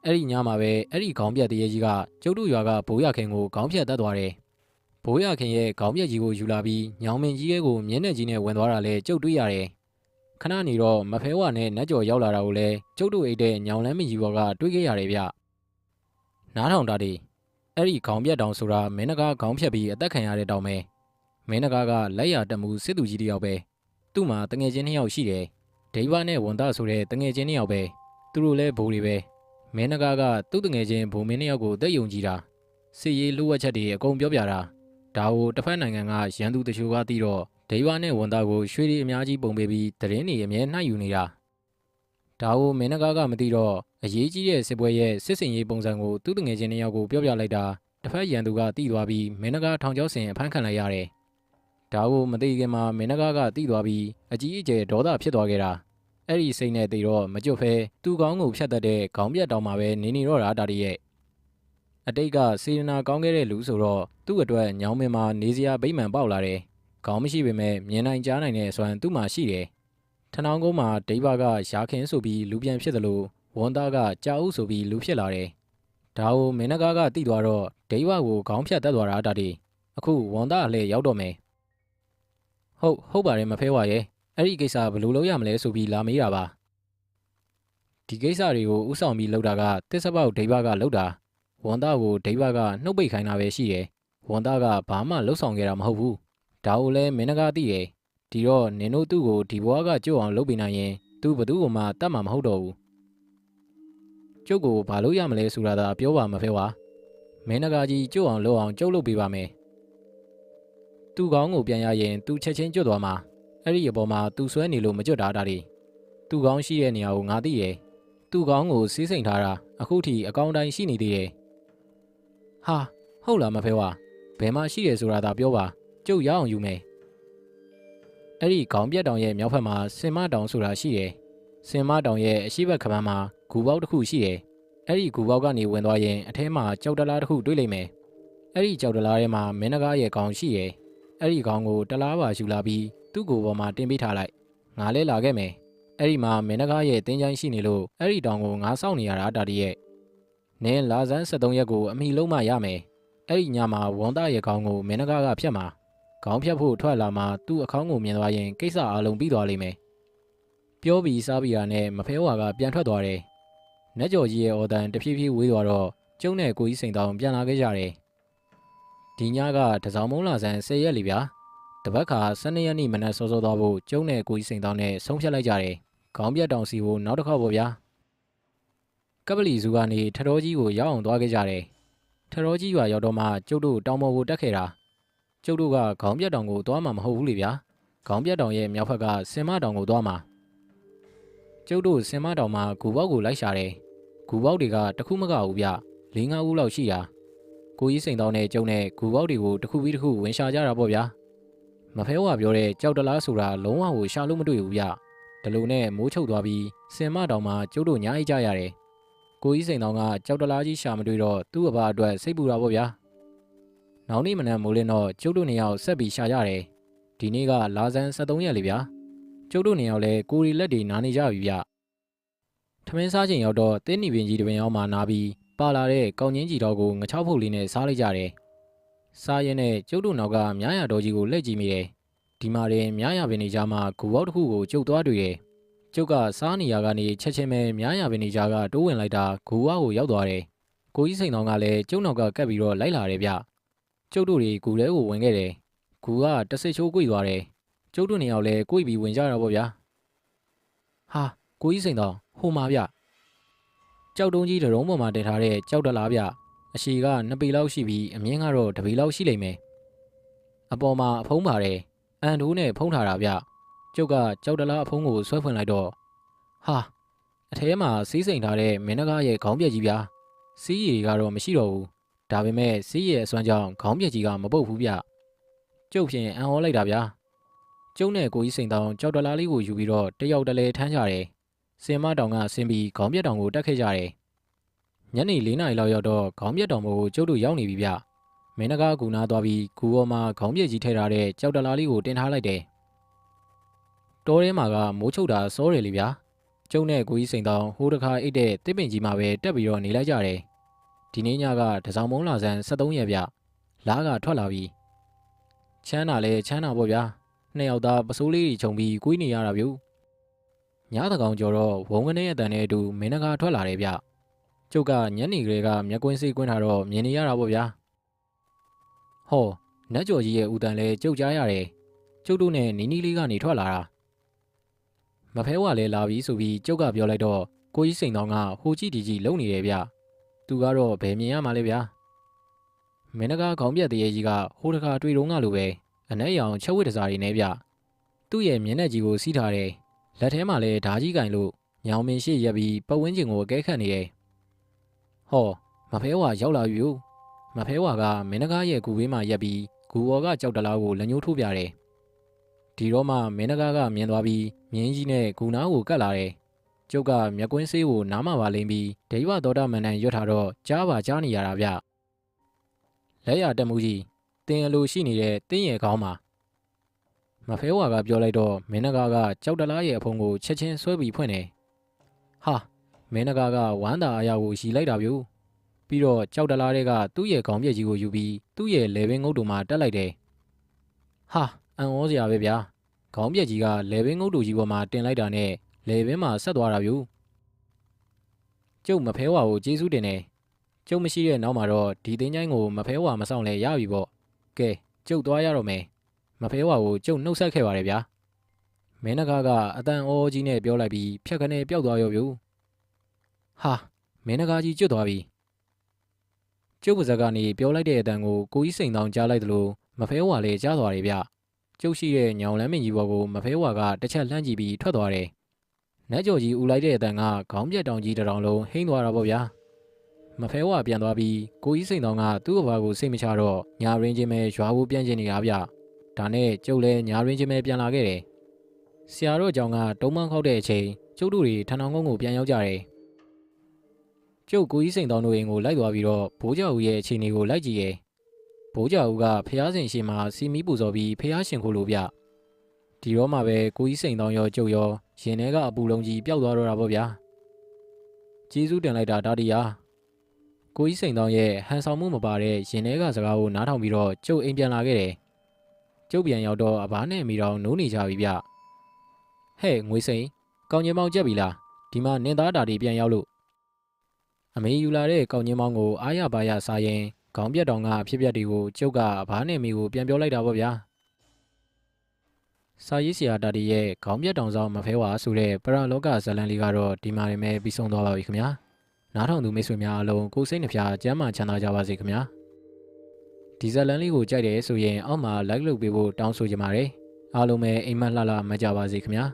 အဲ့ဒီညမှာပဲအဲ့ဒီခေါင်းပြက်တရေကြီးကကျုပ်တို့ရွာကဘိုးရခင်ကိုခေါင်းဖြတ်တတ်သွားတယ်ဘိုးရခင်ရဲ့ခေါင်းပြက်ကြီးကိုယူလာပြီးညောင်မင်းကြီးရဲ့ကိုမျက်နှာကြီးနဲ့ဝင်သွားတာလဲကျုပ်တွေ့ရတယ်ခဏနေတော့မဖဲဝါနဲ့နတ်ကျော်ရောက်လာတာကိုလည်းကျုပ်တို့အိတ်တဲ့ညောင်လန်းမကြီးဘော်ကတွေ့ခဲ့ရတယ်ဗျနားထောင်တာဒီအဲ့ဒီခေါင်းပြက်တောင်ဆိုတာမင်းနဂါခေါင်းဖြတ်ပြီးအသက်ခံရတဲ့တောင်ပဲမင်းနဂါကလက်ရတက်မှုစစ်သူကြီးတယောက်ပဲသူ့မှာတငယ်ချင်း2ယောက်ရှိတယ်ဒိဗာနဲ့ဝန်သားဆိုတဲ့တငယ်ချင်း2ယောက်ပဲသူတို့လည်းဘိုးတွေပဲမင်းနဂါကသူ့တငယ်ချင်းဘိုးမင်း2ယောက်ကိုသက်ယုံကြည်တာစစ်ရေးလှုပ်ဝက်ချက်တွေအကုန်ပြောပြတာဒါကိုတစ်ဖက်နိုင်ငံကရန်သူတချို့ကသိတော့ဒိဗာနဲ့ဝန်သားကိုရွှေတွေအများကြီးပုံပေးပြီးသတင်းတွေအမြဲနှိုက်ယူနေတာဒါကိုမင်းနဂါကမသိတော့အရေးကြီးတဲ့စစ်ပွဲရဲ့စစ်စင်ရေးပုံစံကိုသူ့တငယ်ချင်း2ယောက်ကိုပြောပြလိုက်တာတစ်ဖက်ရန်သူကသိသွားပြီးမင်းနဂါထောင်ချောက်ဆင်အဖမ်းခံလိုက်ရတယ်ဒါကိုမသိခင်မှာမင်းနဂါကသိသွားပြီးအကြီးအကျယ်ဒေါသဖြစ်သွားခဲ့တာအဲ့ဒီစိတ်နဲ့သိတော့မကြွဖဲသူ့ကောင်းကိုဖြတ်တတ်တဲ့ခေါင်းပြတ်တောင်မှာပဲနေတော့တာဒါတည်းရဲ့အတိတ်ကစေရနာကောင်းခဲ့တဲ့လူဆိုတော့သူ့အတွက်ညောင်မင်းမှာနေစရာဗိမှန်ပေါက်လာတယ်ခေါင်းမရှိပေမဲ့မြင်နိုင်ကြားနိုင်တဲ့အစွမ်းသူ့မှာရှိတယ်ထနောင်းကုန်းမှာဒိဗာကရာခင်းဆိုပြီးလူပြန်ဖြစ်သလိုဝန်သားကကြာဦးဆိုပြီးလူဖြစ်လာတယ်ဒါကိုမင်းနဂါကသိသွားတော့ဒိဗာကိုခေါင်းဖြတ်တတ်သွားတာဒါတည်းအခုဝန်သားအလှည့်ရောက်တော့မယ်ဟုတ်ပါတယ်မဖဲဝါရဲ့အဲ့ဒီကိစ္စဘယ်လိုလုပ်ရမလဲဆိုပြီးလာမေးတာပါဒီကိစ္စတွေကိုဥဆောင်ပြီးလုပ်တာကတစ်စပေါက်ဒိဗာကလုပ်တာဝန်သားကိုဒိဗာကနှုတ်ပိတ်ခိုင်းတာပဲရှိတယ်ဝန်သားကဘာမှလှုပ်ဆောင်ခဲ့တာမဟုတ်ဘူးဒါကိုလည်းမင်းနဂါသိတယ်ဒီတော့နင်တို့သူ့ကိုဒီဘွားကကြွအောင်လုပ်ပေးနိုင်ရင်သူဘသူ့ကိုမှတတ်မှာမဟုတ်တော့ဘူးကျုပ်ကိုဘာလို့ရမလဲဆိုတာသာပြောပါမဖဲဝါမင်းနဂါကြီးကြွအောင်လုပ်အောင်ကျုပ်လုပ်ပေးပါမယ်သူ့ကောင်းကိုပြန်ရရင်သူချက်ချင်းကျွတ်သွားမှာအဲ့ဒီအပေါ်မှာသူဆွဲနေလို့မကျွတ်တာဒါတွေသူ့ကောင်းရှိတဲ့နေရာကိုငါသိတယ်သူ့ကောင်းကိုစီးစိမ်ထားတာအခုထိအကောင်းတိုင်းရှိနေသေးတယ်ဟာဟုတ်လားမဖဲဝါဘယ်မှာရှိတယ်ဆိုတာသာပြောပါကျုပ်ရအောင်ယူမယ်အဲ့ဒီခေါင်းပြက်တောင်ရဲ့မြောက်ဘက်မှာစင်မတောင်ဆိုတာရှိတယ်စင်မတောင်ရဲ့အရှိဘက်ခမ်းမှာဂူပေါက်တစ်ခုရှိတယ်အဲ့ဒီဂူပေါက်ကနေဝင်သွားရင်အထဲမှာကြောက်တလားတစ်ခုတွေ့လိမ့်မယ်အဲ့ဒီကြောက်တလားထဲမှာမင်းနဂါရဲ့ခေါင်းရှိတယ်အဲ့ဒီခေါင်းကိုတလားပါယူလာပြီးသူ့ကိုယ်ပေါ်မှာတင်ပေးထားလိုက်ငါလဲလာခဲ့မယ်အဲ့ဒီမှာမင်းနဂါရဲ့တင်းချိုင်းရှိနေလို့အဲ့ဒီတောင်ကိုငါစောင့်နေရတာတာတည်းရဲ့နင်းလာစန်း73ရက်ကိုအမိလုံးမရမယ်အဲ့ဒီညမှာဝန်သားရဲ့ခေါင်းကိုမင်းနဂါကဖြတ်မှာခေါင်းဖြတ်ဖို့ထွက်လာမှသူ့အခေါင်းကိုမြင်သွားရင်ကိစ္စအလုံးပြီးသွားလိမ့်မယ်ပြောပြီးစားပြီးတာနဲ့မဖဲဝါကပြန်ထွက်သွားတယ်နတ်ကျော်ကြီးရဲ့အော်တန်တဖြည်းဖြည်းဝေးသွားတော့ကျုံနဲ့ကိုကြီးစိန်တောင်ပြန်လာခဲ့ကြတယ်ဒီညကတစောင်းမုံလာဆန်း10ရက်လီဗျာတပတ်ခါ12ရက်နေ့မနက်စောစောသွားဖို့ကျုံနဲ့ကိုကြီးစိန်တောင်နဲ့ဆုံးဖြတ်လိုက်ကြတယ်ခေါင်းပြတ်တောင်စီကိုနောက်တစ်ခေါက်ပေါ့ဗျာကပလီစုကနေထတော်ကြီးကိုရောက်အောင်သွားခဲ့ကြတယ်ထတော်ကြီးရွာရောက်တော့မှကျုပ်တို့တောင်ပေါ်ကိုတက်ခဲ့တာကျုပ်တို့ကခေါင်းပြတ်တောင်ကိုသွားမှာမဟုတ်ဘူးလေဗျာခေါင်းပြတ်တောင်ရဲ့မြောက်ဘက်ကစင်မတောင်ကိုသွားမှာကျုပ်တို့စင်မတောင်မှာဂူပေါက်ကိုလိုက်ရှာတယ်ဂူပေါက်တွေကတခုမကဘူးဗျ4-5ဦးလောက်ရှိတာကိုကြီးစိန်တောင်နဲ့ကျုံနဲ့ဂူပေါက်တွေကိုတစ်ခုပြီးတစ်ခုဝင်ရှာကြတာပေါ့ဗျာမဖဲဝါပြောတဲ့ကြောက်တလားဆိုတာလုံးဝကိုရှာလို့မတွေ့ဘူးဗျဒီလိုနဲ့မိုးချုပ်သွားပြီးစင်မတောင်မှာကျုပ်တို့ညားအိတ်ကြရတယ်ကိုကြီးစိန်တောင်ကကြောက်တလားကြီးရှာမတွေ့တော့သူ့အဘအတွက်စိတ်ပူတာပေါ့ဗျာနောက်နေ့မနက်မိုးလင်းတော့ကျုပ်တို့2ယောက်ဆက်ပြီးရှာရတယ်ဒီနေ့ကလာဇန်73ရက်လေဗျာကျုပ်တို့2ယောက်လည်းကိုရီလက်တွေနားနေကြပြီဗျထမင်းစားချိန်ရောက်တော့တင်းနီပင်ကြီးတပင်အောင်မှနားပြီးပါလာတဲ့ကောင်းချင်းကြီးတော်ကိုငချောက်ဖုတ်လေးနဲ့စားလိုက်ကြတယ်စားရင်နဲ့ကျုပ်တို့နောက်ကမြားရတော်ကြီးကိုလှည့်ကြည့်မိတယ်ဒီမှာရင်မြားရပင်နေကြမှာဂူပေါက်တစ်ခုကိုကျုပ်သွားတွေ့တယ်ကျုပ်ကစားနေရကနေချက်ချင်းပဲမြားရပင်နေကြကတိုးဝင်လိုက်တာဂူဝါကိုရောက်သွားတယ်ကိုကြီးစိန်တော်ကလည်းကျုပ်နောက်ကကပ်ပြီးတော့လိုက်လာတယ်ဗျကျုပ်တို့တွေဂူထဲကိုဝင်ခဲ့တယ်ဂူကတဆစ်ချိုးကွေ့သွားတယ်ကျုပ်တို့2ယောက်လည်းကွေ့ပြီးဝင်ကြတာပေါ့ဗျာဟာကိုကြီးစိန်တော်ဟိုမှာဗျကြောက်တုံးကြီးတရုံးပေါ်မှာတင်ထားတဲ့ကြောက်တလားဗျအရှိက2ပေလောက်ရှိပြီးအမြင့်ကတော့1ပေလောက်ရှိလိမ့်မယ်အပေါ်မှာအဖုံးပါတယ်အန်တိုးနဲ့ဖုံးထားတာဗျကျုပ်ကကြောက်တလားအဖုံးကိုဆွဲဖွင့်လိုက်တော့ဟာအထဲမှာစီးစိမ်ထားတဲ့မင်းနဂါရဲ့ခေါင်းပြက်ကြီးဗျာစီးရည်ကတော့မရှိတော့ဘူးဒါပေမဲ့စီးရည်အစွမ်းကြောင့်ခေါင်းပြက်ကြီးကမပုတ်ဘူးဗျကျုပ်ဖြင့်အံ့ဩလိုက်တာဗျာကျုံနဲ့ကိုကြီးစိန်တောင်ကြောက်တလားလေးကိုယူပြီးတော့တယောက်တလဲထမ်းကြတယ်စင်မတောင်ကဆင်းပြီးခေါင်းပြက်တောင်ကိုတက်ခဲ့ကြတယ်ညနေ4 နာရီလောက်ရောက်တော့ခေါင်းပြက်တောင်ကိုကျုပ်တို့ရောက်နေပြီဗျမင်းနဂါကူနာသွားပြီးဂူပေါ်မှာခေါင်းပြက်ကြီးထည့်ထားတဲ့ကြောက်တလားလေးကိုတင်ထားလိုက်တယ်တောထဲမှာကမိုးချုပ်တာစောတယ်လေဗျာ ကျုံနဲ့ကိုကြီးစိန်တောင်ဟိုးတခါအိတ်တဲ့တစ်ပင်ကြီးမှာပဲတက်ပြီးတော့နေလိုက်ကြတယ်ဒီနေ့ညကတစောင်းမုံလာဆန်း73ရက်ဗျလားကထွက်လာပြီချမ်းသာလဲချမ်းသာပေါ့ဗျာနှစ်ယောက်သားပစိုးလေးတွေခြုံပြီးကွေးနေရတာဗျညတကောင်ကျော်တော့ဝုံကနေအတန်နဲ့အတူမင်းနဂါထွက်လာတယ်ဗျကျုပ်ကညနေကလေးကမျက်ကွင်းစိတ်ကွင်းထားတော့မြင်နေရတာပေါ့ဗျာဟောနတ်ကျော်ကြီးရဲ့ဦးတန်လဲကျုပ်ကြားရတယ်ကျုပ်တို့နဲ့နီနီလေးကနေထွက်လာတာမဖဲဝါလဲလာပြီဆိုပြီးကျုပ်ကပြောလိုက်တော့ကိုကြီးစိန်တောင်ကဟိုကြည့်ဒီကြည့်လုံနေတယ်ဗျသူကတော့ဘယ်မြင်ရမှာလဲဗျာမင်းနဂါခေါင်းပြက်တရေကြီးကဟိုတခါတွေ့တော့ငါလိုပဲအနက်ရောင်ချက်ဝစ်တစားတွေနဲ့ဗျသူ့ရဲ့မျက်နှာကြီးကိုစီးထားတယ်လက်ထဲမှာလဲဓာကြီးကင်လို့ညောင်မင်းရှိရက်ပြီးပတ်ဝန်းကျင်ကိုအကဲခတ်နေတယ်ဟောမဖဲဝါရောက်လာပြီမဖဲဝါကမင်းနဂါရဲ့ကူဘေးမှာရက်ပြီးဂူဘော်ကကြောက်တလားကိုလက်ညှိုးထိုးပြတယ်ဒီတော့မှမင်းနဂါကမြင်သွားပြီးမြင်းကြီးနဲ့ဂူနာကိုကတ်လာတယ်ကျုပ်ကမျက်ကွင်းဆေးကိုနားမှာပါလိမ့်ပြီးဒိဗသောတာမန်တန်ရွတ်ထားတော့ကြားပါကြားနေရတာဗျလက်ရတက်မှုကြီးတင်အလိုရှိနေတဲ့တင်းရဲ့ခေါင်းမှာမဖဲဝါကပြောလိုက်တော့မင်းနဂါကကြောက်တလားရဲ့အဖုံကိုချက်ချင်းဆွဲပြီးဖွင့်တယ်ဟာမင်းနဂါကဝမ်းသာအရာကိုရီလိုက်တာဗျပြီးတော့ကြောက်တလားတွေကသူ့ရဲ့ခေါင်းပြက်ကြီးကိုယူပြီးသူ့ရဲ့လေဘင်းငုတ်တို့မှာတက်လိုက်တယ်ဟာအံ့ဩစရာပဲဗျာခေါင်းပြက်ကြီးကလေဘင်းငုတ်တို့ကြီးပေါ်မှာတင်လိုက်တာနဲ့လေဘင်းမှာဆက်သွားတာဗျကျုပ်မဖဲဝါကိုကျေးဇူးတင်တယ်ကျုပ်မရှိတဲ့နောက်မှာတော့ဒီသိန်းချိုင်းကိုမဖဲဝါမဆောင်လဲရပြီပေါ့ကဲကျုပ်သွားရတော့မယ်မဖဲဝါကိုကျုပ်နှုတ်ဆက်ခဲ့ပါတယ်ဗျာမင်းနဂါကအတန်အောကြီးနဲ့ပြောလိုက်ပြီးဖြတ်ခနဲ့ပျောက်သွားရောဗျဟာမင်းနဂါကြီးကျွတ်သွားပြီကျုပ်ပါဇက်ကနေပြောလိုက်တဲ့အတန်ကိုကိုကြီးစိန်တောင်ကြားလိုက်သလိုမဖဲဝါလည်းကြားသွားတယ်ဗျကျုပ်ရှိတဲ့ညောင်လမ်းမင်းကြီးဘော်ကိုမဖဲဝါကတစ်ချက်လှမ်းကြည့်ပြီးထွက်သွားတယ်နတ်ကျော်ကြီးဦးလိုက်တဲ့အတန်ကခေါင်းပြက်တောင်ကြီးတစ်တောင်လုံးဟိမ့်သွားတာပေါ့ဗျာမဖဲဝါပြန်သွားပြီးကိုကြီးစိန်တောင်ကသူ့အဘကိုစိတ်မချတော့ညာရင်းချင်းပဲရွာကိုပြန်ကျင်နေတာဗျဒါနဲ့ကျုပ်လည်းညာရင်းချင်းပဲပြန်လာခဲ့တယ်ဆရာတို့အကြောင်းကတုံးမခောက်တဲ့အချိန်ကျုပ်တို့တွေထန်အောင်ကုန်းကိုပြန်ရောက်ကြတယ်ကျုပ်ကိုကြီးစိန်တောင်တို့အိမ်ကိုလိုက်သွားပြီးတော့ဘိုးကျော်ဦးရဲ့အခြေအနေကိုလိုက်ကြည့်ရဲဘိုးကျော်ဦးကဖျားစင်ရှိမှာစီမီပူဇော်ပြီးဖျားရှင်ခိုးလို့ဗျဒီတော့မှပဲကိုကြီးစိန်တောင်ရောကျုပ်ရောရင်ထဲကအပူလုံးကြီးပျောက်သွားတော့တာပေါ့ဗျာကျေးဇူးတင်လိုက်တာတာတီယာကိုကြီးစိန်တောင်ရဲ့ဟန်ဆောင်မှုမပါတဲ့ရင်ထဲကစကားကိုနားထောင်ပြီးတော့ကျုပ်အိမ်ပြန်လာခဲ့တယ်ကျုပ်ပြန်ရောက်တော့အဘားနဲ့မိတော်နိုးနေကြပြီဗျဟဲ့ငွေစိန်ကောင်းကျင်မောင်ကြက်ပြီလားဒီမှာနင်သားတာတီပြန်ရောက်လို့အမေယူလာတဲ့ကောင်းကျင်မောင်ကိုအားရပါရစားရင်ခေါင်းပြက်တောင်ကအဖြစ်ပြက်တွေကိုကျုပ်ကအဘားနဲ့မိကိုပြန်ပြောလိုက်တာပေါ့ဗျာစာရေးဆရာတာတီရဲ့ခေါင်းပြက်တောင်ဆောင်မဖဲဝါဆိုတဲ့ပရလောကဇလန်လေးကတော့ဒီမှာနေပြီးဆုံးသွားပါပြီခင်ဗျာနားထောင်သူမိတ်ဆွေများအလုံးကိုယ်စိတ်နှဖျားကျမ်းမာချမ်းသာကြပါစေခင်ဗျာဒီဇလန်လေးကိုကြိုက်တယ်ဆိုရင်အောက်မှာ like လုပ်ပေးဖို့တောင်းဆိုချင်ပါတယ်အားလုံးပဲအိမ်မက်လှလှမကြပါစေခင်ဗျာ